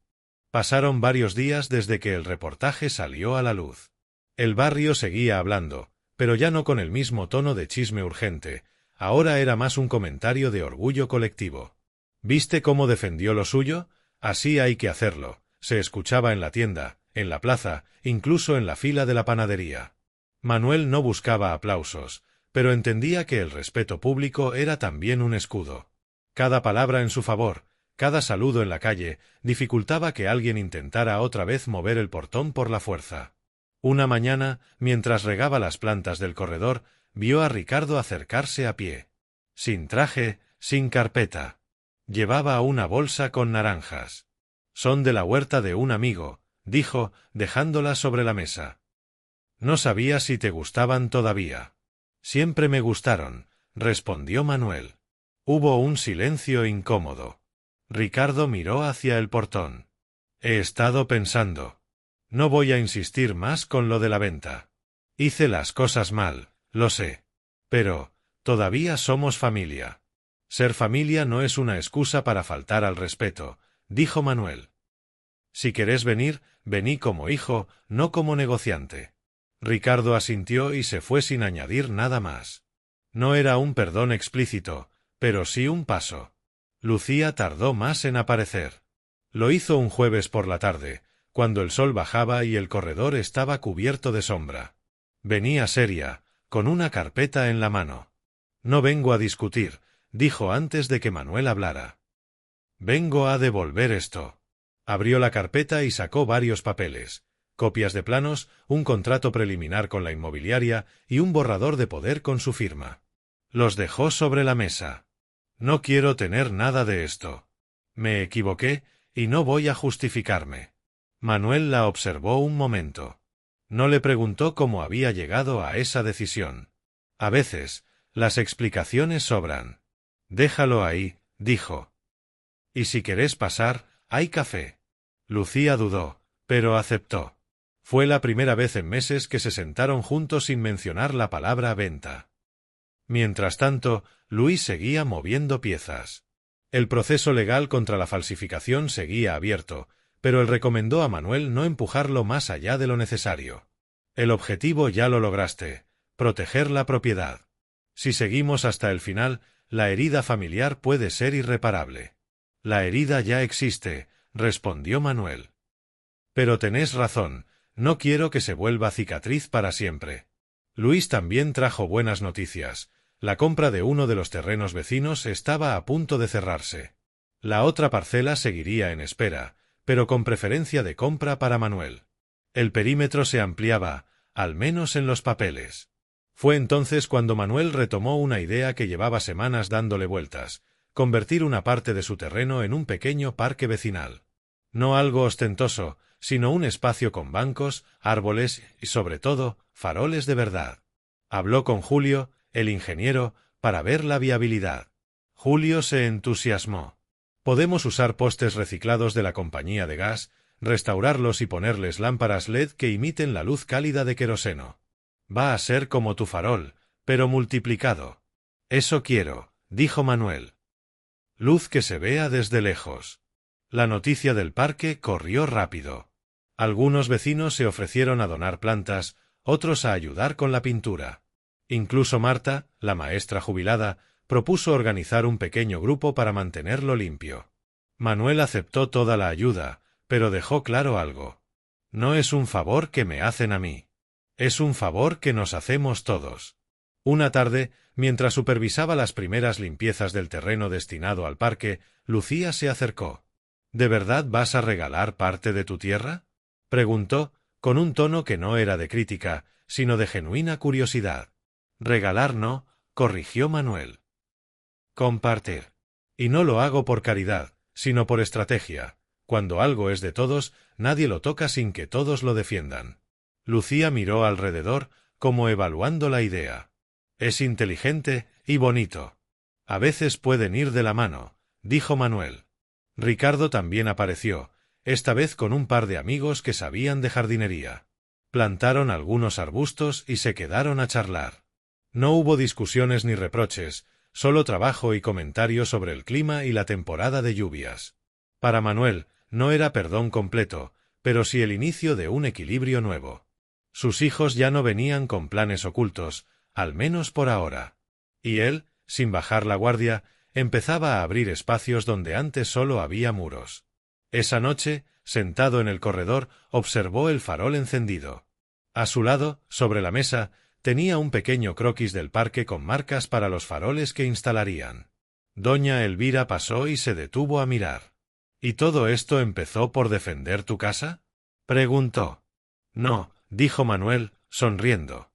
Pasaron varios días desde que el reportaje salió a la luz. El barrio seguía hablando, pero ya no con el mismo tono de chisme urgente, ahora era más un comentario de orgullo colectivo. ¿Viste cómo defendió lo suyo? Así hay que hacerlo, se escuchaba en la tienda, en la plaza, incluso en la fila de la panadería. Manuel no buscaba aplausos, pero entendía que el respeto público era también un escudo. Cada palabra en su favor, cada saludo en la calle, dificultaba que alguien intentara otra vez mover el portón por la fuerza. Una mañana, mientras regaba las plantas del corredor, vio a Ricardo acercarse a pie. Sin traje, sin carpeta. Llevaba una bolsa con naranjas. Son de la huerta de un amigo, dijo, dejándolas sobre la mesa. No sabía si te gustaban todavía. Siempre me gustaron, respondió Manuel. Hubo un silencio incómodo. Ricardo miró hacia el portón. He estado pensando. No voy a insistir más con lo de la venta. Hice las cosas mal, lo sé. Pero, todavía somos familia. Ser familia no es una excusa para faltar al respeto, dijo Manuel. Si querés venir, vení como hijo, no como negociante. Ricardo asintió y se fue sin añadir nada más. No era un perdón explícito, pero sí un paso. Lucía tardó más en aparecer. Lo hizo un jueves por la tarde, cuando el sol bajaba y el corredor estaba cubierto de sombra. Venía seria, con una carpeta en la mano. No vengo a discutir, dijo antes de que Manuel hablara. Vengo a devolver esto. Abrió la carpeta y sacó varios papeles, copias de planos, un contrato preliminar con la inmobiliaria y un borrador de poder con su firma. Los dejó sobre la mesa. No quiero tener nada de esto. Me equivoqué, y no voy a justificarme. Manuel la observó un momento. No le preguntó cómo había llegado a esa decisión. A veces, las explicaciones sobran. Déjalo ahí, dijo. Y si querés pasar, hay café. Lucía dudó, pero aceptó. Fue la primera vez en meses que se sentaron juntos sin mencionar la palabra venta. Mientras tanto, Luis seguía moviendo piezas. El proceso legal contra la falsificación seguía abierto, pero él recomendó a Manuel no empujarlo más allá de lo necesario. El objetivo ya lo lograste, proteger la propiedad. Si seguimos hasta el final, la herida familiar puede ser irreparable. La herida ya existe, respondió Manuel. Pero tenés razón, No quiero que se vuelva cicatriz para siempre. Luis también trajo buenas noticias. La compra de uno de los terrenos vecinos estaba a punto de cerrarse. La otra parcela seguiría en espera, pero con preferencia de compra para Manuel. El perímetro se ampliaba, al menos en los papeles. Fue entonces cuando Manuel retomó una idea que llevaba semanas dándole vueltas: convertir una parte de su terreno en un pequeño parque vecinal. No algo ostentoso, sino un espacio con bancos, árboles y, sobre todo, faroles de verdad. Habló con Julio, el ingeniero, para ver la viabilidad. Julio se entusiasmó. Podemos usar postes reciclados de la compañía de gas, restaurarlos y ponerles lámparas LED que imiten la luz cálida de queroseno. Va a ser como tu farol, pero multiplicado. Eso quiero, dijo Manuel. Luz que se vea desde lejos. La noticia del parque corrió rápido. Algunos vecinos se ofrecieron a donar plantas, otros a ayudar con la pintura. Incluso Marta, la maestra jubilada, propuso organizar un pequeño grupo para mantenerlo limpio. Manuel aceptó toda la ayuda, pero dejó claro algo. No es un favor que me hacen a mí. Es un favor que nos hacemos todos. Una tarde, mientras supervisaba las primeras limpiezas del terreno destinado al parque, Lucía se acercó. ¿De verdad vas a regalar parte de tu tierra?, preguntó, con un tono que no era de crítica, sino de genuina curiosidad. Regalar no, corrigió Manuel. Compartir. Y no lo hago por caridad, sino por estrategia. Cuando algo es de todos, nadie lo toca sin que todos lo defiendan. Lucía miró alrededor, como evaluando la idea. Es inteligente y bonito. A veces pueden ir de la mano, dijo Manuel. Ricardo también apareció, esta vez con un par de amigos que sabían de jardinería. Plantaron algunos arbustos y se quedaron a charlar. No hubo discusiones ni reproches, solo trabajo y comentarios sobre el clima y la temporada de lluvias. Para Manuel, no era perdón completo, pero sí el inicio de un equilibrio nuevo. Sus hijos ya no venían con planes ocultos, al menos por ahora. Y él, sin bajar la guardia, empezaba a abrir espacios donde antes solo había muros. Esa noche, sentado en el corredor, observó el farol encendido. A su lado, sobre la mesa, tenía un pequeño croquis del parque con marcas para los faroles que instalarían. Doña Elvira pasó y se detuvo a mirar. ¿Y todo esto empezó por defender tu casa?, preguntó. No, dijo Manuel, sonriendo.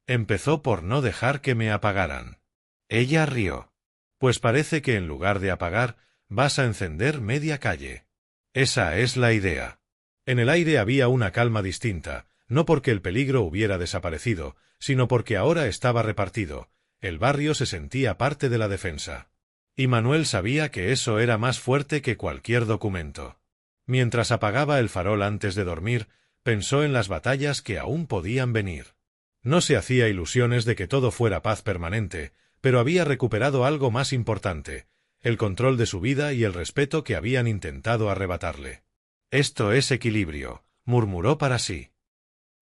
Empezó por no dejar que me apagaran. Ella rió. Pues parece que en lugar de apagar, vas a encender media calle. Esa es la idea. En el aire había una calma distinta, no porque el peligro hubiera desaparecido, sino porque ahora estaba repartido. El barrio se sentía parte de la defensa. Y Manuel sabía que eso era más fuerte que cualquier documento. Mientras apagaba el farol antes de dormir, pensó en las batallas que aún podían venir. No se hacía ilusiones de que todo fuera paz permanente, pero había recuperado algo más importante: el control de su vida y el respeto que habían intentado arrebatarle. Esto es equilibrio, murmuró para sí.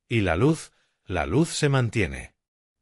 Y la luz se mantiene.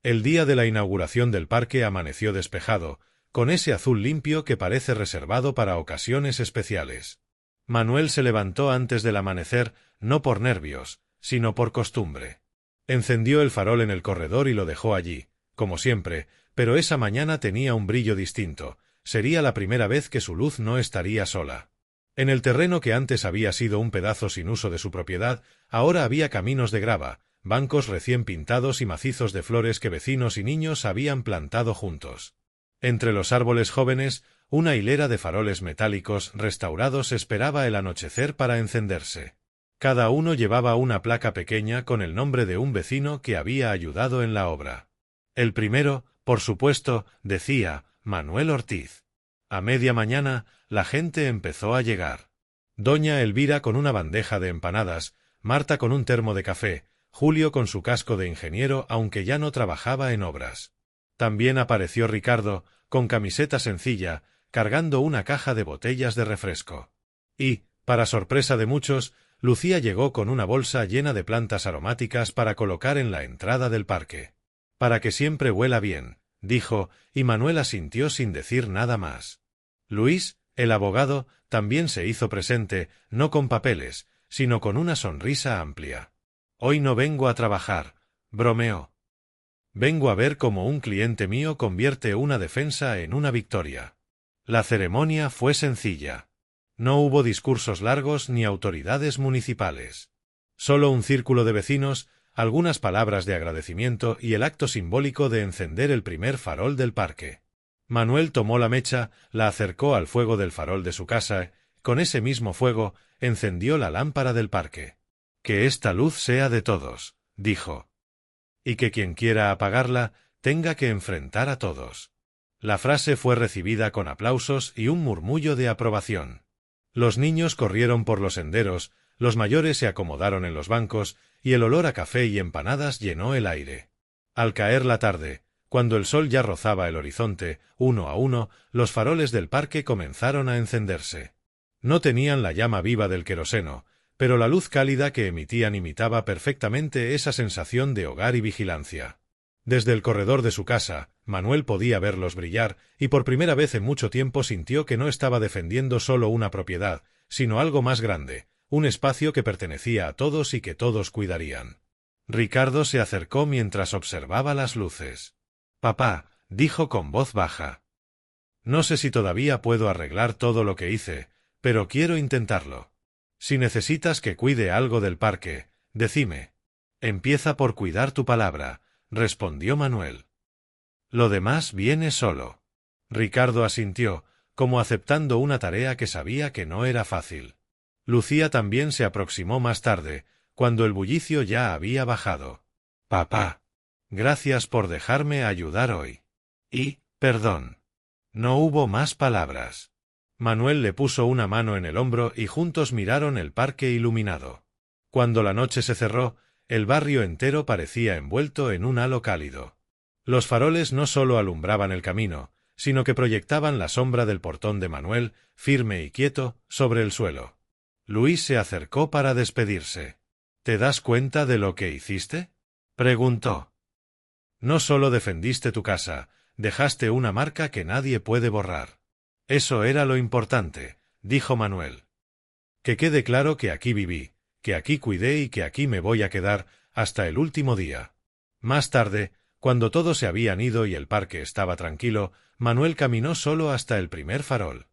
El día de la inauguración del parque amaneció despejado, con ese azul limpio que parece reservado para ocasiones especiales. Manuel se levantó antes del amanecer, no por nervios, sino por costumbre. Encendió el farol en el corredor y lo dejó allí, como siempre, pero esa mañana tenía un brillo distinto. Sería la primera vez que su luz no estaría sola. En el terreno que antes había sido un pedazo sin uso de su propiedad, ahora había caminos de grava, bancos recién pintados y macizos de flores que vecinos y niños habían plantado juntos. Entre los árboles jóvenes, una hilera de faroles metálicos restaurados esperaba el anochecer para encenderse. Cada uno llevaba una placa pequeña con el nombre de un vecino que había ayudado en la obra. El primero, por supuesto, decía Manuel Ortiz. A media mañana, la gente empezó a llegar. Doña Elvira con una bandeja de empanadas, Marta con un termo de café, Julio con su casco de ingeniero aunque ya no trabajaba en obras. También apareció Ricardo, con camiseta sencilla, cargando una caja de botellas de refresco. Y, para sorpresa de muchos, Lucía llegó con una bolsa llena de plantas aromáticas para colocar en la entrada del parque. Para que siempre huela bien, dijo, y Manuel asintió sin decir nada más. Luis, el abogado, también se hizo presente, no con papeles, sino con una sonrisa amplia. Hoy no vengo a trabajar, bromeó. Vengo a ver cómo un cliente mío convierte una defensa en una victoria. La ceremonia fue sencilla. No hubo discursos largos ni autoridades municipales. Solo un círculo de vecinos, algunas palabras de agradecimiento y el acto simbólico de encender el primer farol del parque. Manuel tomó la mecha, la acercó al fuego del farol de su casa, con ese mismo fuego, encendió la lámpara del parque. Que esta luz sea de todos, dijo. Y que quien quiera apagarla, tenga que enfrentar a todos. La frase fue recibida con aplausos y un murmullo de aprobación. Los niños corrieron por los senderos, los mayores se acomodaron en los bancos, y el olor a café y empanadas llenó el aire. Al caer la tarde, cuando el sol ya rozaba el horizonte, uno a uno, los faroles del parque comenzaron a encenderse. No tenían la llama viva del queroseno, pero la luz cálida que emitían imitaba perfectamente esa sensación de hogar y vigilancia. Desde el corredor de su casa, Manuel podía verlos brillar, y por primera vez en mucho tiempo sintió que no estaba defendiendo solo una propiedad, sino algo más grande, un espacio que pertenecía a todos y que todos cuidarían. Ricardo se acercó mientras observaba las luces. «Papá», dijo con voz baja. «No sé si todavía puedo arreglar todo lo que hice, pero quiero intentarlo. Si necesitas que cuide algo del parque, decime. Empieza por cuidar tu palabra», respondió Manuel. «Lo demás viene solo». Ricardo asintió, como aceptando una tarea que sabía que no era fácil. Lucía también se aproximó más tarde, cuando el bullicio ya había bajado. «Papá. Gracias por dejarme ayudar hoy. Y, perdón». No hubo más palabras. Manuel le puso una mano en el hombro y juntos miraron el parque iluminado. Cuando la noche se cerró, el barrio entero parecía envuelto en un halo cálido. Los faroles no solo alumbraban el camino, sino que proyectaban la sombra del portón de Manuel, firme y quieto, sobre el suelo. Luis se acercó para despedirse. «¿Te das cuenta de lo que hiciste?», preguntó. «No solo defendiste tu casa, dejaste una marca que nadie puede borrar». «Eso era lo importante», dijo Manuel. «Que quede claro que aquí viví, que aquí cuidé y que aquí me voy a quedar hasta el último día». Más tarde, cuando todos se habían ido y el parque estaba tranquilo, Manuel caminó solo hasta el primer farol.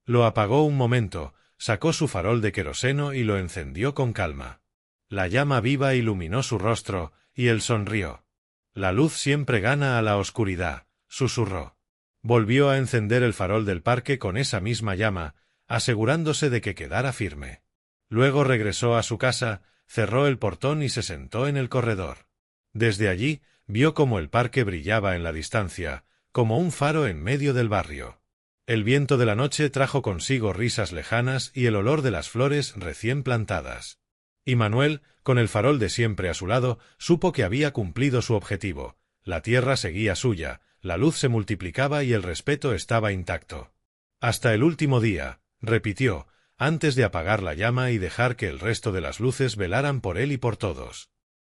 Lo apagó un momento, sacó su farol de queroseno y lo encendió con calma. La llama viva iluminó su rostro, y él sonrió. «La luz siempre gana a la oscuridad», susurró. Volvió a encender el farol del parque con esa misma llama, asegurándose de que quedara firme. Luego regresó a su casa, cerró el portón y se sentó en el corredor. Desde allí, vio cómo el parque brillaba en la distancia, como un faro en medio del barrio. El viento de la noche trajo consigo risas lejanas y el olor de las flores recién plantadas. Y Manuel, con el farol de siempre a su lado, supo que había cumplido su objetivo. La tierra seguía suya, la luz se multiplicaba y el respeto estaba intacto. «Hasta el último día», repitió, antes de apagar la llama y dejar que el resto de las luces velaran por él y por todos.